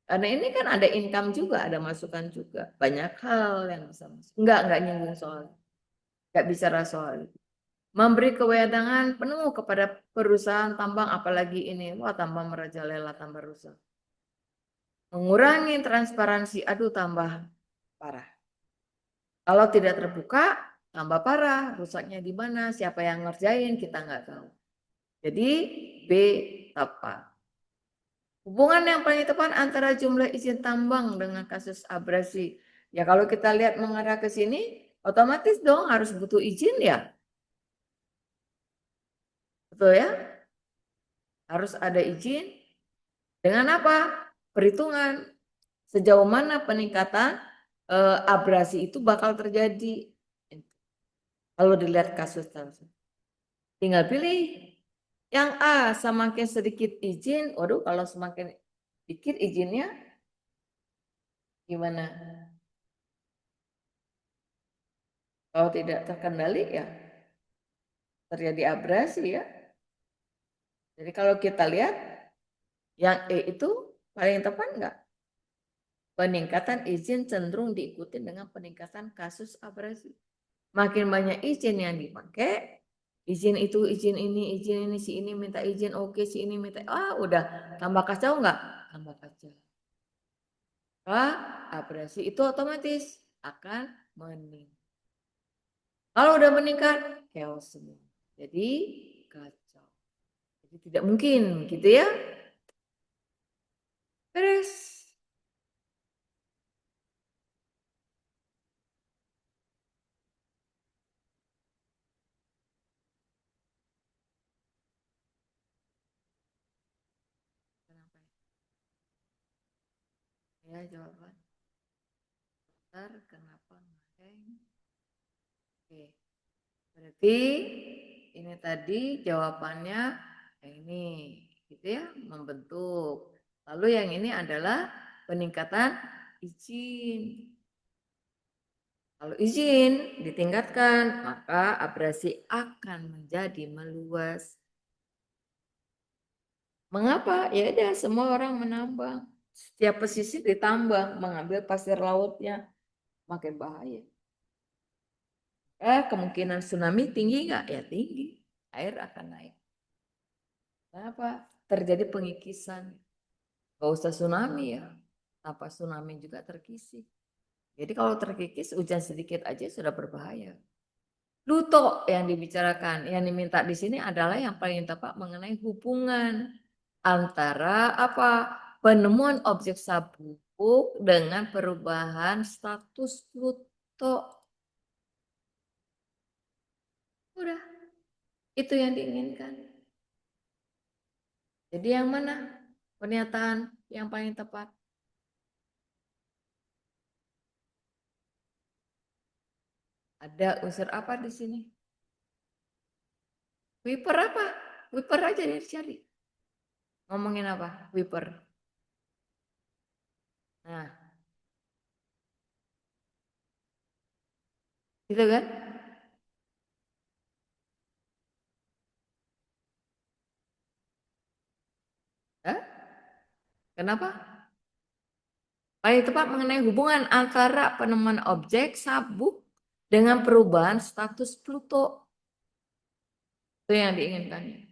karena ini kan ada income juga, ada masukan juga, banyak hal yang bisa masuk. Enggak nyinggung soal, enggak bicara soal. Memberi kewenangan penuh kepada perusahaan tambang, apalagi ini, wah tambang merajalela, tambah rusak. Mengurangi transparansi, aduh tambah parah. Kalau tidak terbuka, tambah parah, rusaknya di mana, siapa yang ngerjain, kita nggak tahu. Jadi B tepat. Hubungan yang paling tepat antara jumlah izin tambang dengan kasus abrasi. Ya kalau kita lihat mengarah ke sini, otomatis dong harus butuh izin ya. Betul ya? Harus ada izin. Dengan apa? Perhitungan. Sejauh mana peningkatan abrasi itu bakal terjadi. Kalau dilihat kasus tersebut. Tinggal pilih. Yang A semakin sedikit izin, waduh kalau semakin sedikit izinnya gimana? Kalau tidak terkendali ya terjadi abrasi ya. Jadi kalau kita lihat yang E itu paling tepat enggak? Peningkatan izin cenderung diikuti dengan peningkatan kasus abrasi. Makin banyak izin yang dipakai, izin itu, izin ini, si ini minta izin, oke, si ini minta, udah tambah kacau enggak? Tambah kacau. Abrasi itu otomatis akan meningkat. Kalau udah meningkat, chaos semua. Jadi kacau. Jadi tidak mungkin gitu ya. Beres. Kenapa ya? Ya jawaban. Ntar kenapa ngeng? Oke. Berarti ini tadi jawabannya yang ini, gitu ya, membentuk. Lalu yang ini adalah peningkatan izin. Kalau izin ditingkatkan, maka abrasi akan menjadi meluas. Mengapa? Ya udah semua orang menambang. Setiap pesisir ditambang, mengambil pasir lautnya, makin bahaya. Kemungkinan tsunami tinggi nggak? Ya tinggi. Air akan naik. Kenapa? Terjadi pengikisan. Gak usah tsunami ya. Tanpa tsunami juga terkikis. Jadi kalau terkikis hujan sedikit aja sudah berbahaya. Pluto yang dibicarakan, yang diminta di sini adalah yang paling tepat mengenai hubungan antara apa? Penemuan objek sabuk dengan perubahan status Pluto. Udah, itu yang diinginkan. Jadi yang mana pernyataan yang paling tepat? Ada unsur apa di sini? Wiper apa? Wiper aja dicari. Ngomongin apa? Wiper. Nah, gitu kan? Hah? Kenapa? Paling tepat mengenai hubungan antara penemuan objek sabuk dengan perubahan status Pluto. Itu yang diinginkan.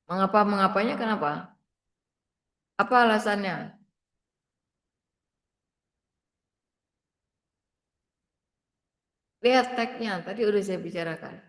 Mengapanya kenapa? Apa alasannya? Lihat tagnya, tadi udah saya bicarakan.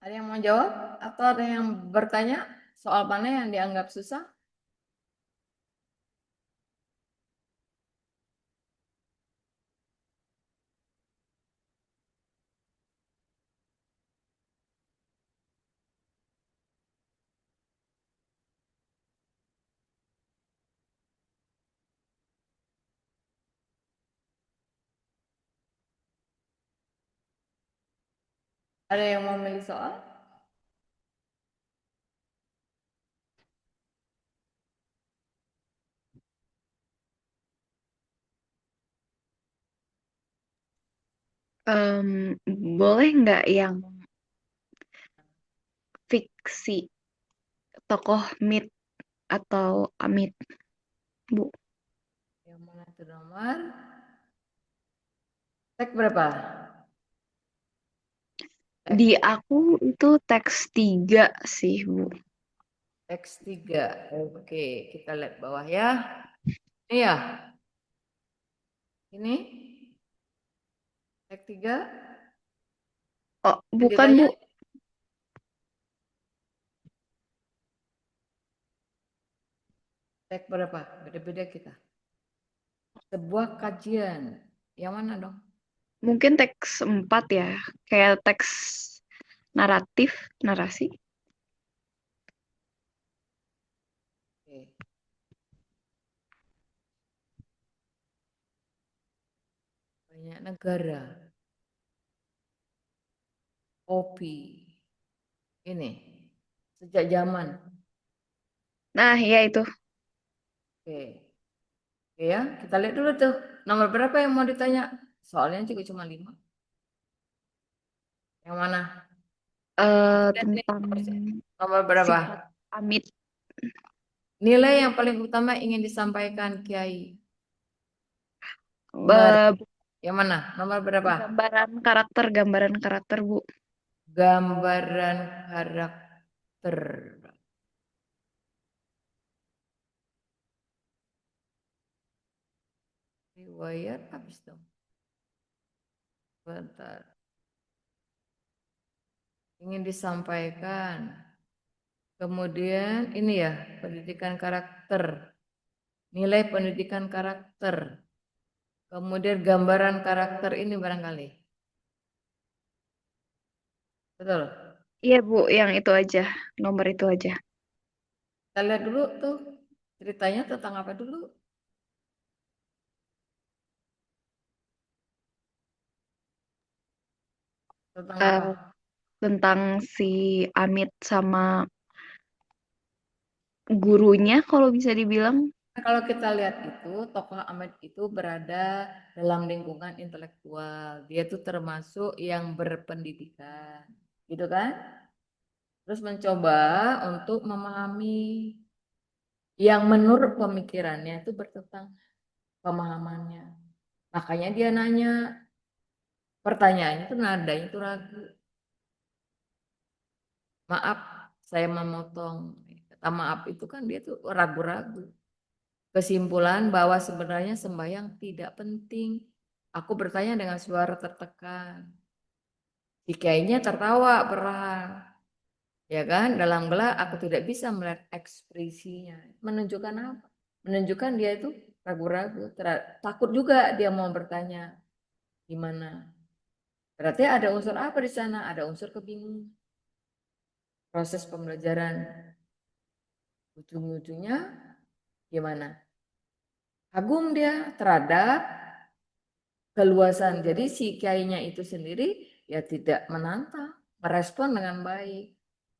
Ada yang mau jawab atau ada yang bertanya soal mana yang dianggap susah? Ada yang mau milih soal? Boleh nggak yang fiksi tokoh Mit atau Amit, Bu? Yang mana itu nomor? Tag berapa? Di aku itu teks 3 sih, Bu. X3. Oke, kita lihat bawah ya. Iya. Ini X3 Oh, yang bukan, ditanya Bu. tag berapa? Beda-beda kita. Sebuah kajian. Yang mana dong? Mungkin teks 4 ya. Kayak teks naratif, narasi. Oke. Banyak negara. Kopi. Ini. Sejak zaman. Nah, ya itu. Oke. Oke ya, kita lihat dulu tuh. Nomor berapa yang mau ditanya? Soalnya juga cuma 5. Yang mana? Lihat nih, Tentang nomor berapa? sifat Amit. Nilai yang paling utama ingin disampaikan Kiai. Umar. Be- Yang mana? Nomor berapa? gambaran karakter, Bu. Gambaran karakter. Riwayat habis dong. Bentar. Ingin disampaikan. Kemudian ini ya, pendidikan karakter. Nilai pendidikan karakter. Kemudian gambaran karakter ini barangkali. Betul. Iya, Bu, yang itu aja. Nomor itu aja. Kita lihat dulu tuh ceritanya tentang apa dulu? Tentang apa? Eh, Tentang si Amit sama gurunya kalau bisa dibilang. Nah, kalau kita lihat itu, tokoh Ahmed itu berada dalam lingkungan intelektual. Dia itu termasuk yang berpendidikan, gitu kan? Terus mencoba untuk memahami yang menurut pemikirannya itu bertentang pemahamannya. Makanya dia nanya, pertanyaannya itu nadanya itu ragu. Maaf, saya memotong. Kata maaf itu kan dia tuh ragu-ragu. Kesimpulan bahwa sebenarnya sembahyang tidak penting. Aku bertanya dengan suara tertekan. Si kiainya tertawa perlahan. Ya kan, dalam gelak aku tidak bisa melihat ekspresinya. Menunjukkan apa? Menunjukkan dia itu ragu-ragu, takut juga dia mau bertanya gimana. Berarti ada unsur apa di sana? Ada unsur kebingungan. Proses pembelajaran ujung-ujungnya gimana? Kagum dia terhadap keluasan. Jadi si kiainya itu sendiri ya tidak menantang, merespon dengan baik.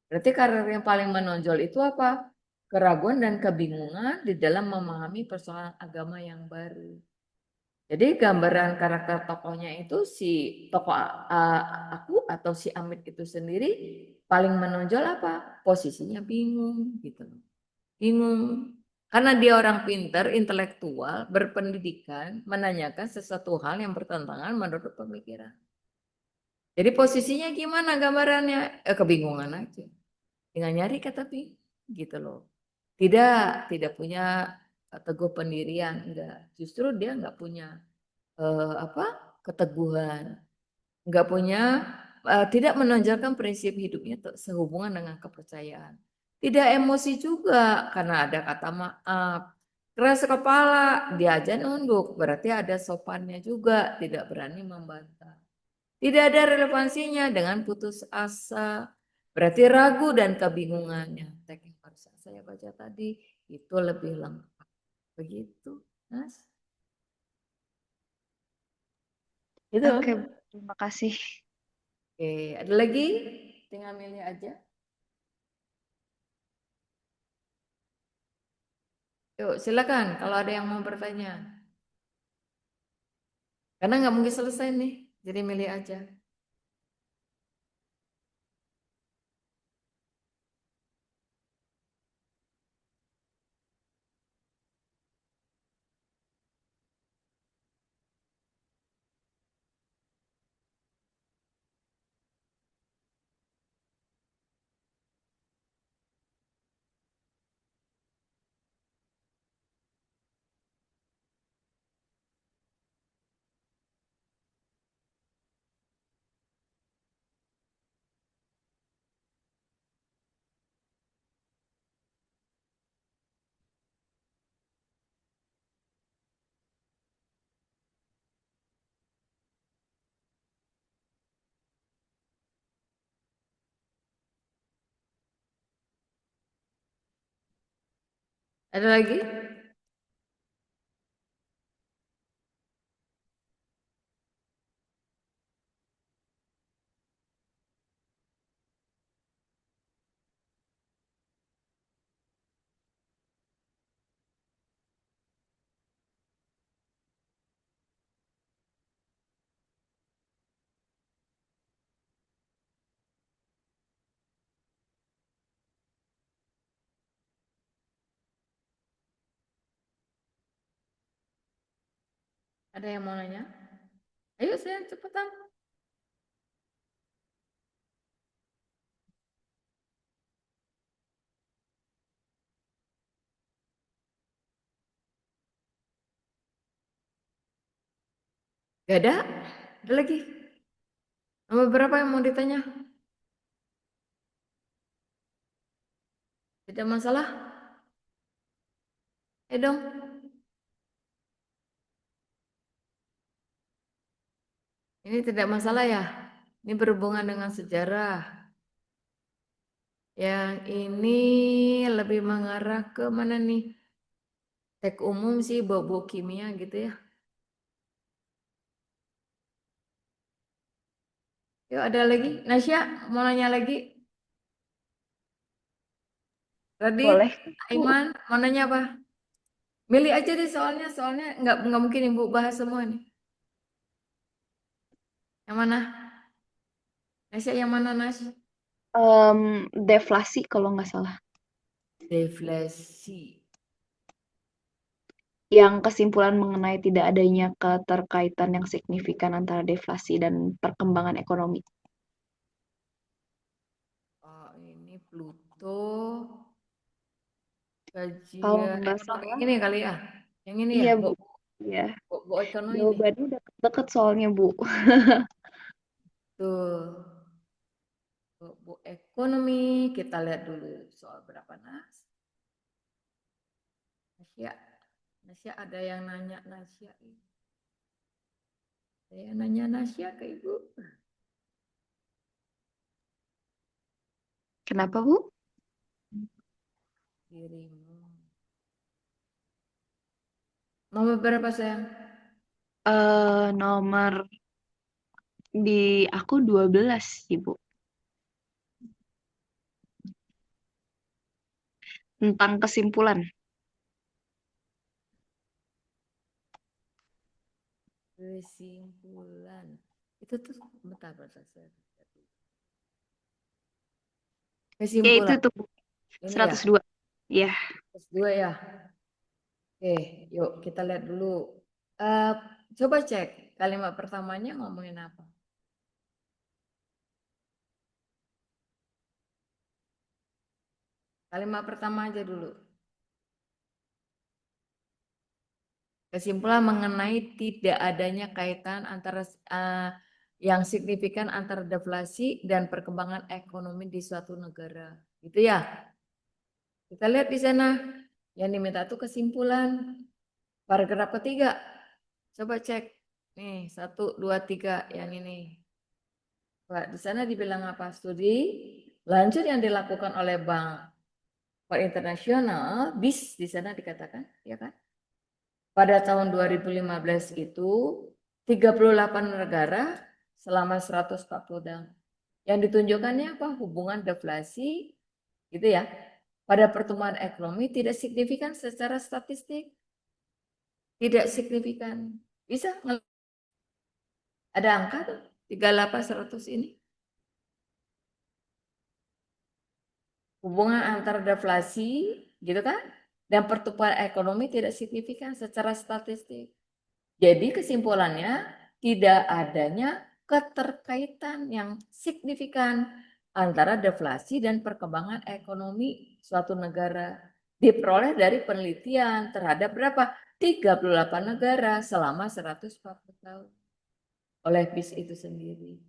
Berarti karir yang paling menonjol itu apa? Keraguan dan kebingungan di dalam memahami persoalan agama yang baru. Jadi gambaran karakter tokohnya itu si tokoh aku atau si Amit itu sendiri paling menonjol apa? Posisinya bingung gitu loh. Bingung. Karena dia orang pintar, intelektual, berpendidikan, menanyakan sesuatu hal yang bertentangan menurut pemikiran. Jadi posisinya gimana gambarannya? Kebingungan aja. Tinggal nyari kata bingung gitu loh. Tidak punya teguh pendirian, enggak. Justru dia enggak punya apa? Keteguhan. Enggak punya tidak menonjolkan prinsip hidupnya sehubungan dengan kepercayaan. Tidak emosi juga karena ada kata maaf. Keras kepala, diajak nunduk, berarti ada sopannya juga, tidak berani membantah. Tidak ada relevansinya dengan putus asa, berarti ragu dan kebingungannya. Teks yang barusan saya baca tadi itu lebih lengkap. Begitu, Mas. Itu. Oke, terima kasih. Oke, ada lagi? Tinggal milih aja. Yuk, silakan kalau ada yang mau bertanya. Karena nggak mungkin selesai nih, jadi milih aja. Ada lagi? Ada yang mau nanya? Ayo saya cepetan. Gak ada? Ada lagi? Nomor berapa yang mau ditanya? Tidak masalah? Dong. Ini tidak masalah ya? Ini berhubungan dengan sejarah. Yang ini lebih mengarah ke mana nih? Teks umum sih, bau kimia gitu ya. Yuk ada lagi? Nasya, mau nanya lagi? Radit, Boleh, Bu. Aiman, mau nanya apa? Milih aja deh soalnya nggak mungkin Ibu bahas semua nih. Yang mana? Nasya yang mana Nas? Deflasi kalau nggak salah. Deflasi. Yang kesimpulan mengenai tidak adanya keterkaitan yang signifikan antara deflasi dan perkembangan ekonomi. Oh, ini Pluto. Kalau Kajian nggak ekonomi salah, ini kali ya. Yang ini ya, iya Bu. Bu. Ya, Bu ekonomi ini. jawabannya deket-deket soalnya Bu. Tuh. Bu ekonomi, kita lihat dulu soal berapa Nas. Nasya, Nasya ada yang nanya Nasya. Ada yang nanya Nasya ke Ibu. Kenapa Bu? Dirimu. Nomor berapa sayang? Nomor di aku 12 sih Bu. Tentang kesimpulan. Kesimpulan. Itu tuh bentar, bentar saya. Ya itu Kesimpulan. tuh Bu. Ini ya, 102. Ya. S2 ya. Oke, yuk kita lihat dulu. Eh, coba cek kalimat pertamanya ngomongin apa. Kalimat pertama aja dulu. Kesimpulan mengenai tidak adanya kaitan antara yang signifikan antara deflasi dan perkembangan ekonomi di suatu negara. Gitu ya. Kita lihat di sana yang diminta itu kesimpulan paragraf ketiga. Coba cek. Nih, 1, 2, 3 yang ini. Pak, di sana dibilang apa? Studi lanjut yang dilakukan oleh Bank Internasional, BIS di sana dikatakan, ya kan? Pada tahun 2015 itu 38 negara selama 140 tahun. Yang ditunjukkannya apa? Hubungan deflasi gitu ya. Pada pertumbuhan ekonomi tidak signifikan secara statistik. Tidak signifikan. Bisa ada angka tuh 38 100 ini. Hubungan antara deflasi gitu kan dan pertumbuhan ekonomi tidak signifikan secara statistik. Jadi kesimpulannya tidak adanya keterkaitan yang signifikan antara deflasi dan perkembangan ekonomi suatu negara. Diperoleh dari penelitian terhadap berapa? 38 negara selama 140 tahun oleh BIS itu sendiri.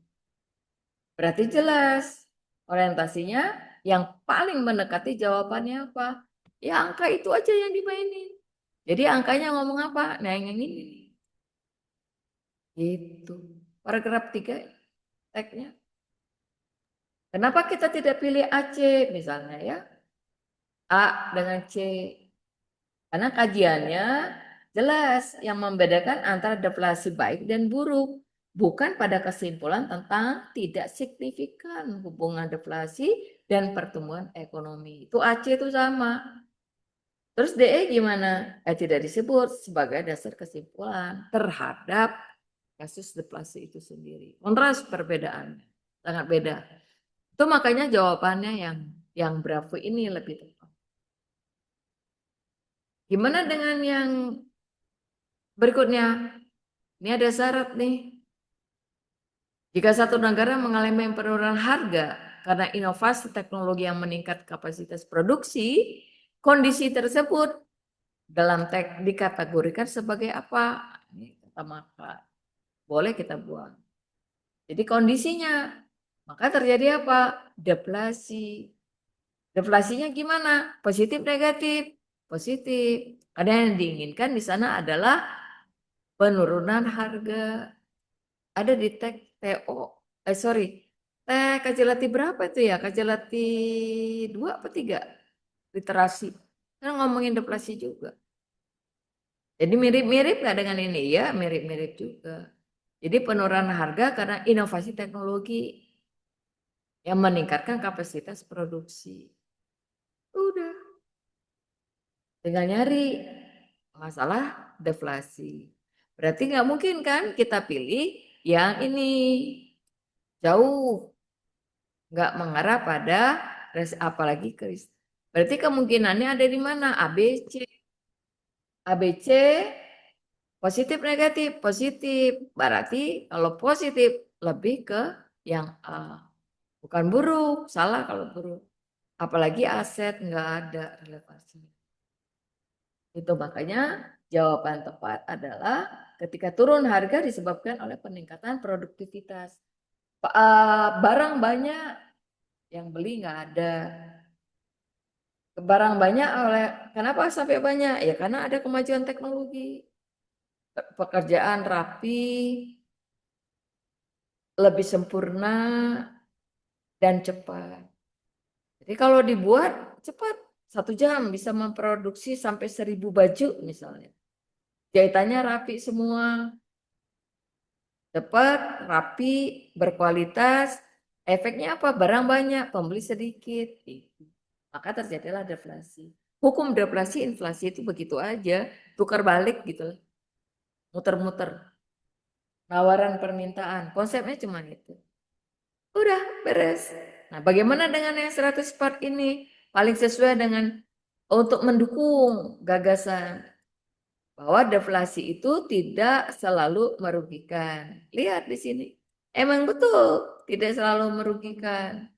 Berarti jelas orientasinya yang paling mendekati jawabannya apa? Ya angka itu aja yang dimainin. Jadi angkanya ngomong apa? Nah yang ini. Itu. Paragraf 3 tagnya. Kenapa kita tidak pilih AC misalnya ya? A dengan C. Karena kajiannya jelas yang membedakan antara deflasi baik dan buruk. Bukan pada kesimpulan tentang tidak signifikan hubungan deflasi dan pertumbuhan ekonomi. Itu AC itu sama. Terus DE gimana? Tidak disebut sebagai dasar kesimpulan terhadap kasus deflasi itu sendiri. Kontras perbedaannya. Sangat beda. Itu makanya jawabannya yang Bravo ini lebih tepat. Gimana dengan yang berikutnya? Ini ada syarat nih. Jika satu negara mengalami penurunan harga karena inovasi teknologi yang meningkat kapasitas produksi, kondisi tersebut dalam teks dikategorikan sebagai apa? Ini kata maka boleh kita buang. Jadi kondisinya, maka terjadi apa? Deflasi. Deflasinya gimana? Positif, negatif? Positif. Karena yang diinginkan di sana adalah penurunan harga. Ada di teks TO, T Kajilati berapa itu ya? Kajilati 2 apa 3? Literasi. Kan ngomongin deflasi juga. Jadi mirip-mirip nggak dengan ini? Ya, mirip-mirip juga. Jadi penurunan harga karena inovasi teknologi yang meningkatkan kapasitas produksi. Udah. Tinggal nyari masalah deflasi. Berarti nggak mungkin kan kita pilih yang ini jauh nggak mengarah pada apalagi kris. Berarti kemungkinannya ada di mana? ABC. ABC positif negatif positif. Berarti kalau positif lebih ke yang A. Bukan buruk, salah kalau buruk. Apalagi aset nggak ada relevansi. Itu makanya jawaban tepat adalah ketika turun harga disebabkan oleh peningkatan produktivitas. Barang banyak yang beli nggak ada. Barang banyak oleh kenapa sampai banyak? Ya karena ada kemajuan teknologi. Pekerjaan rapi, lebih sempurna dan cepat. Jadi kalau dibuat cepat 1 jam bisa memproduksi sampai 1000 baju misalnya. Jahitannya rapi semua, cepat, rapi, berkualitas. Efeknya apa? Barang banyak, pembeli sedikit. Maka terjadilah deflasi. Hukum deflasi inflasi itu begitu aja, tukar balik gitu, muter-muter. Tawaran permintaan, konsepnya cuma itu. Udah beres. Nah, bagaimana dengan yang 100 part ini? Paling sesuai dengan untuk mendukung gagasan bahwa deflasi itu tidak selalu merugikan. Lihat di sini. Emang betul tidak selalu merugikan.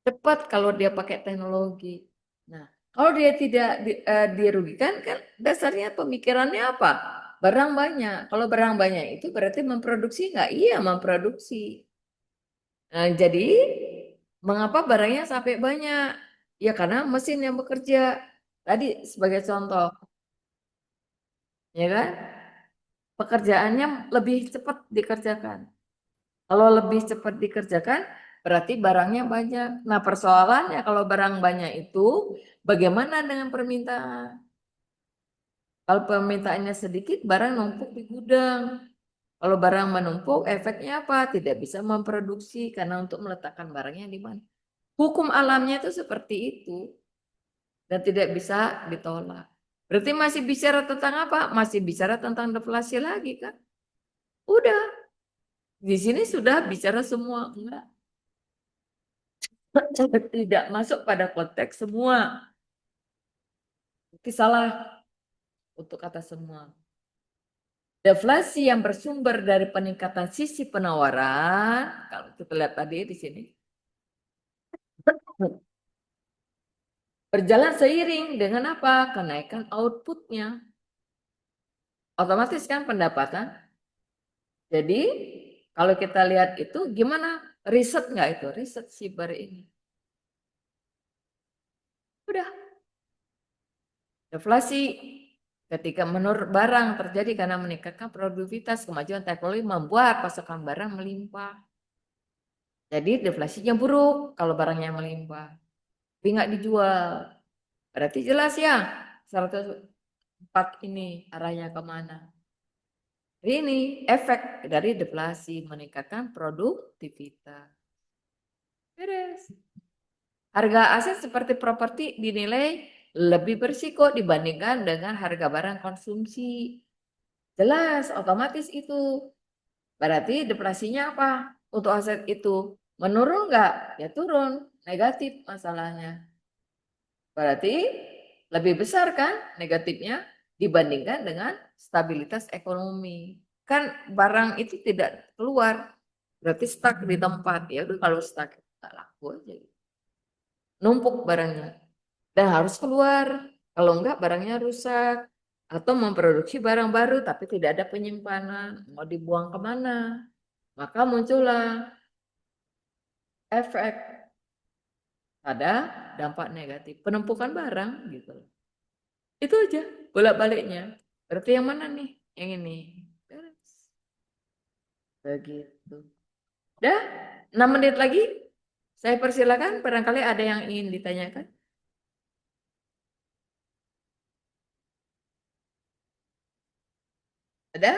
Cepat kalau dia pakai teknologi. Nah, kalau dia tidak dirugikan kan dasarnya pemikirannya apa? Barang banyak. Kalau barang banyak itu berarti memproduksi nggak? Iya, memproduksi. Nah, jadi mengapa barangnya sampai banyak? Ya karena mesin yang bekerja. Tadi sebagai contoh, ya kan? Pekerjaannya lebih cepat dikerjakan. Kalau lebih cepat dikerjakan, berarti barangnya banyak. Nah, persoalannya kalau barang banyak itu, bagaimana dengan permintaan? Kalau permintaannya sedikit, barang numpuk di gudang. Kalau barang menumpuk, efeknya apa? Tidak bisa memproduksi karena untuk meletakkan barangnya di mana. Hukum alamnya itu seperti itu dan tidak bisa ditolak. Berarti masih bicara tentang apa? Masih bicara tentang deflasi lagi kan? Udah, di sini sudah bicara semua, enggak. Tidak masuk pada konteks semua. Itu salah untuk kata semua. Deflasi yang bersumber dari peningkatan sisi penawaran, kalau kita lihat tadi di sini, berjalan seiring dengan apa? Kenaikan outputnya. Otomatis kan pendapatan. Jadi kalau kita lihat itu gimana? Riset nggak itu? Riset Siber ini. Udah. Deflasi ketika menurut barang terjadi karena meningkatkan produktivitas, kemajuan teknologi membuat pasokan barang melimpah. Jadi deflasinya buruk kalau barangnya melimpah. Tapi nggak dijual. Berarti jelas ya 104 ini arahnya kemana. Ini efek dari deflasi meningkatkan produktivitas. Beres. Harga aset seperti properti dinilai lebih berisiko dibandingkan dengan harga barang konsumsi. Jelas, otomatis itu. Berarti deflasinya apa? Untuk aset itu menurun nggak? Ya turun, negatif masalahnya. Berarti lebih besar kan negatifnya dibandingkan dengan stabilitas ekonomi. Kan barang itu tidak keluar, berarti stuck di tempat. Ya udah kalau stuck nggak laku aja. Numpuk barangnya dan harus keluar. Kalau enggak barangnya rusak atau memproduksi barang baru tapi tidak ada penyimpanan, mau dibuang kemana? Maka muncullah efek pada dampak negatif penumpukan barang gitu. Itu aja bolak-baliknya. Berarti yang mana nih? Yang ini. Beres. Begitu. Dah, 6 menit lagi. Saya persilakan, barangkali ada yang ingin ditanyakan. Ada?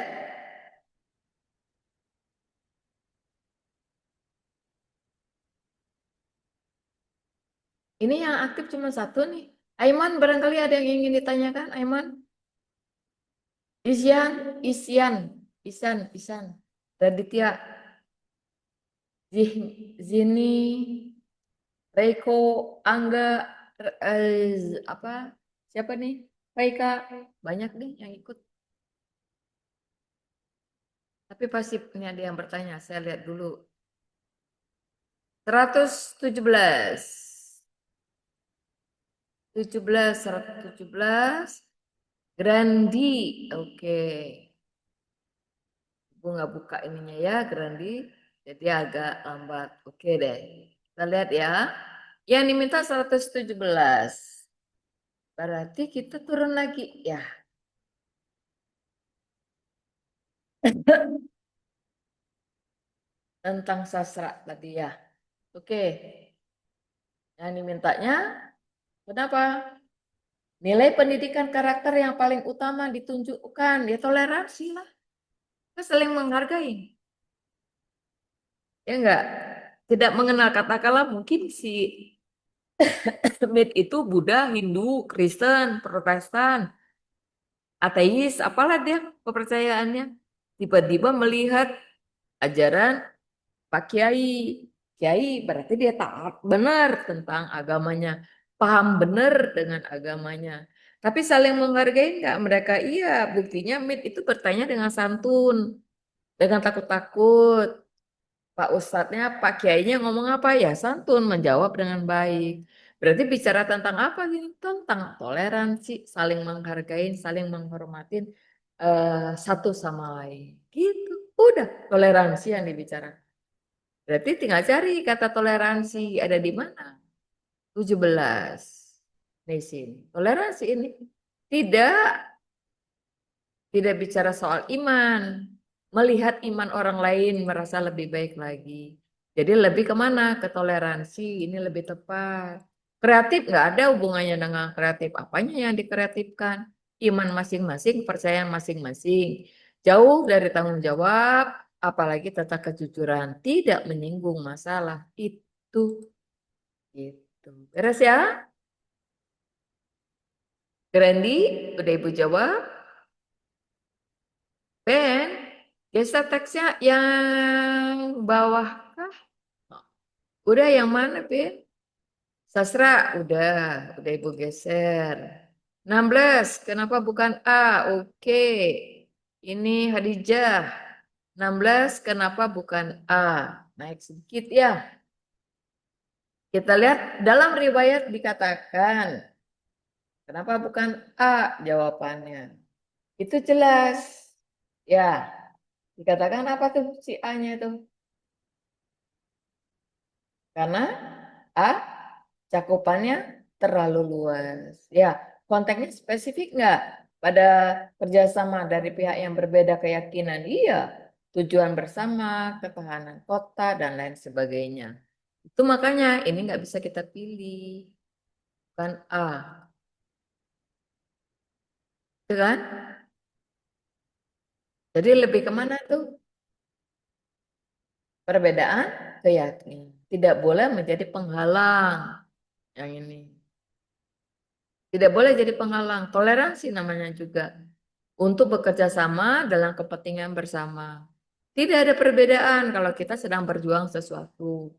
Ini yang aktif cuma satu nih. Aiman, barangkali ada yang ingin ditanyakan, Aiman? Isan, Raditya, Zini, Reiko, Angga, apa? Siapa nih? Reika, banyak nih yang ikut. Tapi pasti ini ada yang bertanya, saya lihat dulu. 117. 117. Grandi, oke. Ibu nggak buka ininya ya, Grandi. Jadi agak lambat. Oke deh. Kita lihat ya. Yang diminta 117. Berarti kita turun lagi ya. Tentang sastra tadi ya. Oke. Yang dimintanya kenapa? Nilai pendidikan karakter yang paling utama ditunjukkan. Ya toleransi lah. Kita saling menghargai. Ya enggak? Tidak mengenal kata-kata mungkin si Smith itu Buddha, Hindu, Kristen, Protestan, ateis, apalah dia kepercayaannya. Tiba-tiba melihat ajaran Pak Kiai. Kiai berarti dia taat benar tentang agamanya, paham benar dengan agamanya. Tapi saling menghargai enggak mereka? Iya, buktinya Mit itu bertanya dengan santun, dengan takut-takut. Pak Ustadznya, Pak Kiainya ngomong apa ya? Santun, menjawab dengan baik. Berarti bicara tentang apa gini? Tentang toleransi, saling menghargai, saling menghormatin. satu sama lain. Gitu. Udah, toleransi yang dibicarakan. Berarti tinggal cari kata toleransi ada di mana? 17 di sini. Toleransi ini tidak bicara soal iman. Melihat iman orang lain merasa lebih baik lagi. Jadi lebih kemana? Ke toleransi, ini lebih tepat. Kreatif nggak ada hubungannya dengan kreatif. Apanya yang dikreatifkan? Iman masing-masing, percaya masing-masing. Jauh dari tanggung jawab, apalagi tentang kejujuran. Tidak menyinggung masalah. Itu. Gitu. Beres ya? Randy, udah Ibu jawab? Ben, geser teksnya yang bawah kah? Udah yang mana, Ben? Sastra, udah Ibu geser. 16, kenapa bukan A? Oke. Ini Hadijah. 16, kenapa bukan A? Naik sedikit ya. Kita lihat dalam riwayat dikatakan, kenapa bukan A jawabannya? Itu jelas. Ya, dikatakan apa tuh si A-nya itu? Karena A cakupannya terlalu luas. Ya, konteksnya spesifik nggak pada kerjasama dari pihak yang berbeda keyakinan? Iya, tujuan bersama, ketahanan kota, dan lain sebagainya. Itu makanya ini nggak bisa kita pilih. Bukan A. Itu kan? Jadi lebih kemana tuh? Perbedaan keyakinan. Tidak boleh menjadi penghalang. Yang ini. Tidak boleh jadi penghalang. Toleransi namanya juga. Untuk bekerja sama dalam kepentingan bersama. Tidak ada perbedaan kalau kita sedang berjuang sesuatu.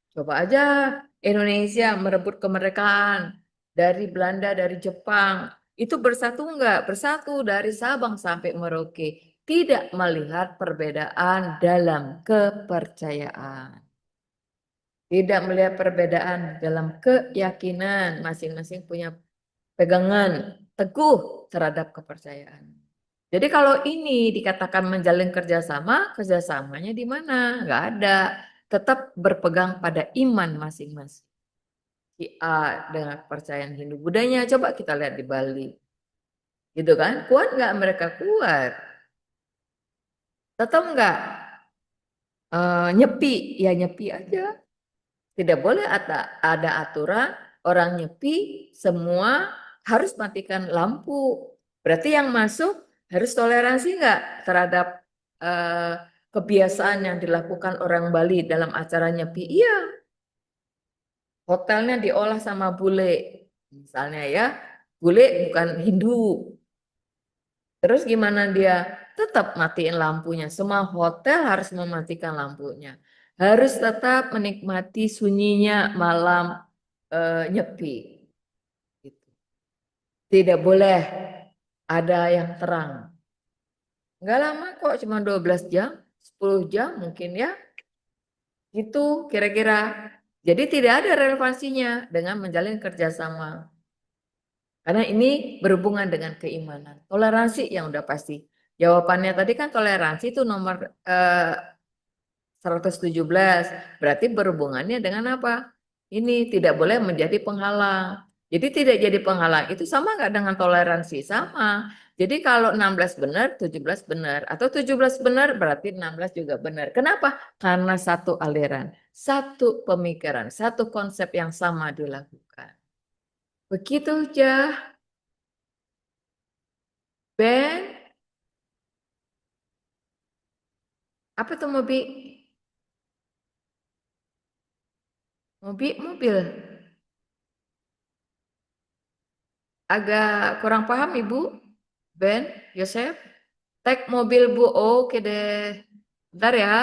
Coba aja Indonesia merebut kemerdekaan dari Belanda, dari Jepang. Itu bersatu enggak? Bersatu dari Sabang sampai Merauke. Tidak melihat perbedaan dalam kepercayaan. Tidak melihat perbedaan dalam keyakinan. Masing-masing punya pegangan teguh terhadap kepercayaan. Jadi kalau ini dikatakan menjalin kerjasama, kerjasamanya di mana? Nggak ada. Tetap berpegang pada iman masing-masing. Si A dengan kepercayaan Hindu Budanya, coba kita lihat di Bali. Gitu kan? Kuat nggak mereka? Kuat. Tetap nggak nyepi? Ya nyepi aja. Tidak boleh ada aturan orang nyepi semua harus matikan lampu. Berarti yang masuk harus toleransi nggak terhadap eh, kebiasaan yang dilakukan orang Bali dalam acara nyepi? Iya, hotelnya diolah sama bule. Misalnya ya, bule bukan Hindu. Terus gimana dia? Tetap matiin lampunya. Semua hotel harus mematikan lampunya. Harus tetap menikmati sunyinya malam nyepi. Gitu. Tidak boleh ada yang terang. Enggak lama kok, cuma 12 jam, 10 jam mungkin ya. Gitu kira-kira. Jadi tidak ada relevansinya dengan menjalin kerjasama. Karena ini berhubungan dengan keimanan. Toleransi yang udah pasti. Jawabannya tadi kan toleransi itu nomor 117. Berarti berhubungannya dengan apa? Ini tidak boleh menjadi penghalang. Jadi tidak jadi penghalang. Itu sama nggak dengan toleransi? Sama. Jadi kalau 16 benar, 17 benar. Atau 17 benar, berarti 16 juga benar. Kenapa? Karena satu aliran, satu pemikiran, satu konsep yang sama dilakukan. Begitu aja. Ben, apa tuh mobil? Mobil. Agak kurang paham Ibu. Ben, Yosef. Tag mobil Bu. Oke deh. Bentar ya.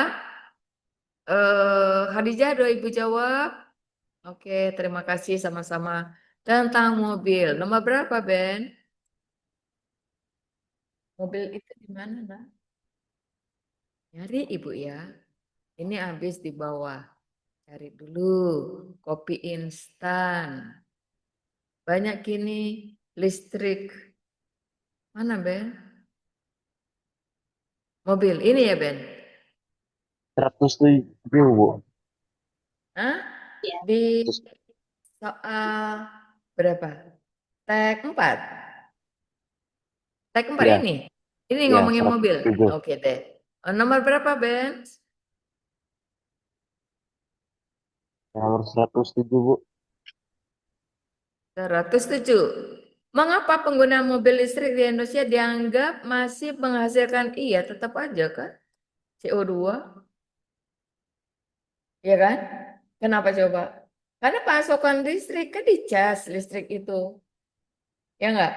Hadijah doa Ibu jawab. Oke, terima kasih sama-sama. Tentang mobil. Nomor berapa, Ben? Mobil itu di mana, Nak? Nyari Ibu ya. Ini habis di bawah. Cari dulu. Kopi instan. Banyak kini listrik. Mana, Ben? Mobil, ini ya Ben? 107, Bu. Hah? Iya. Di Terus, soal berapa? Tag 4? Tag 4 ya, ini? Ini ya, ngomongin mobil? 107. Oke deh. Nomor berapa Ben? Nomor 107, Bu. 107. Mengapa pengguna mobil listrik di Indonesia dianggap masih menghasilkan iya tetap aja kan CO2? Ya kan? Kenapa coba? Karena pasokan listrik kan dicas listrik itu. Ya enggak?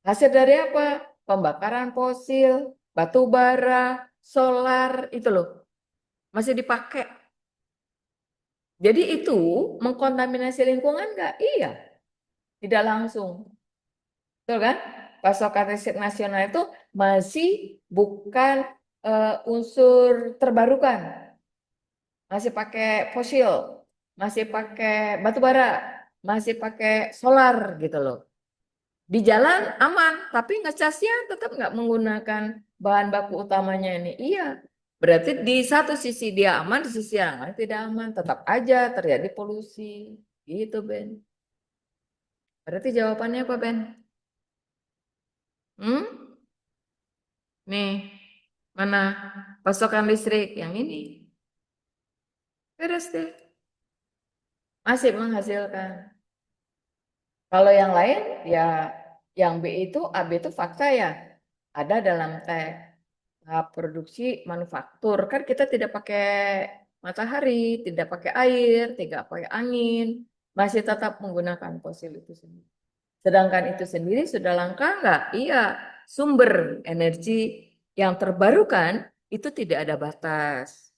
Hasil dari apa? Pembakaran fosil, batu bara, solar itu loh. Masih dipakai. Jadi itu mengkontaminasi lingkungan enggak? Iya. Tidak langsung. Betul kan? Pasokan listrik nasional itu masih bukan unsur terbarukan. Masih pakai fosil, masih pakai batu bara, masih pakai solar gitu loh. Di jalan aman, tapi ngecasnya tetap nggak menggunakan bahan baku utamanya ini. Iya, berarti di satu sisi dia aman, di sisi yang lain tidak aman. Tetap aja terjadi polusi. Gitu, Ben. Berarti jawabannya apa, Ben? Hmm? Nih, mana pasokan listrik yang ini? Beres deh. Masih menghasilkan. Kalau yang lain ya yang B itu AB itu fakta ya. Ada dalam tahap produksi manufaktur. Kan kita tidak pakai matahari, tidak pakai air, tidak pakai angin, masih tetap menggunakan fosil itu sendiri. Sedangkan itu sendiri sudah langka enggak? Iya, sumber energi yang terbarukan itu tidak ada batas.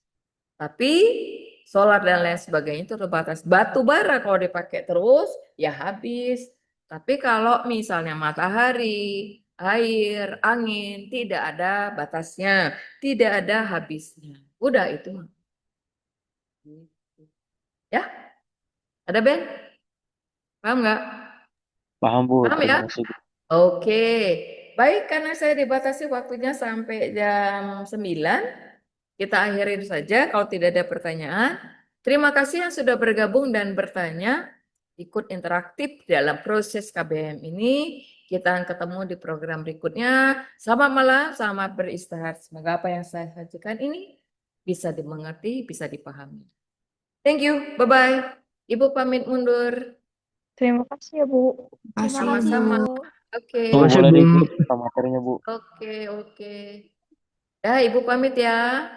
Tapi solar dan lain sebagainya itu terbatas. Batu bara kalau dipakai terus ya habis. Tapi kalau misalnya matahari, air, angin tidak ada batasnya, tidak ada habisnya. Udah itu. Ya, ada Ben? Paham nggak? Paham, Bu. Paham ya? Terima kasih, Bu. Oke. Baik, karena saya dibatasi waktunya sampai jam 9. Kita akhiri saja kalau tidak ada pertanyaan. Terima kasih yang sudah bergabung dan bertanya, ikut interaktif dalam proses KBM ini. Kita akan ketemu di program berikutnya. Selamat malam, selamat beristirahat. Semoga apa yang saya sajikan ini bisa dimengerti, bisa dipahami. Thank you, bye-bye. Ibu pamit mundur. Terima kasih ya, Bu. Terima kasih, Sama-sama. Bu. Oke, Bu, Makasih, boleh Bu. diikuti materinya, Bu. oke. Ya, Ibu pamit ya.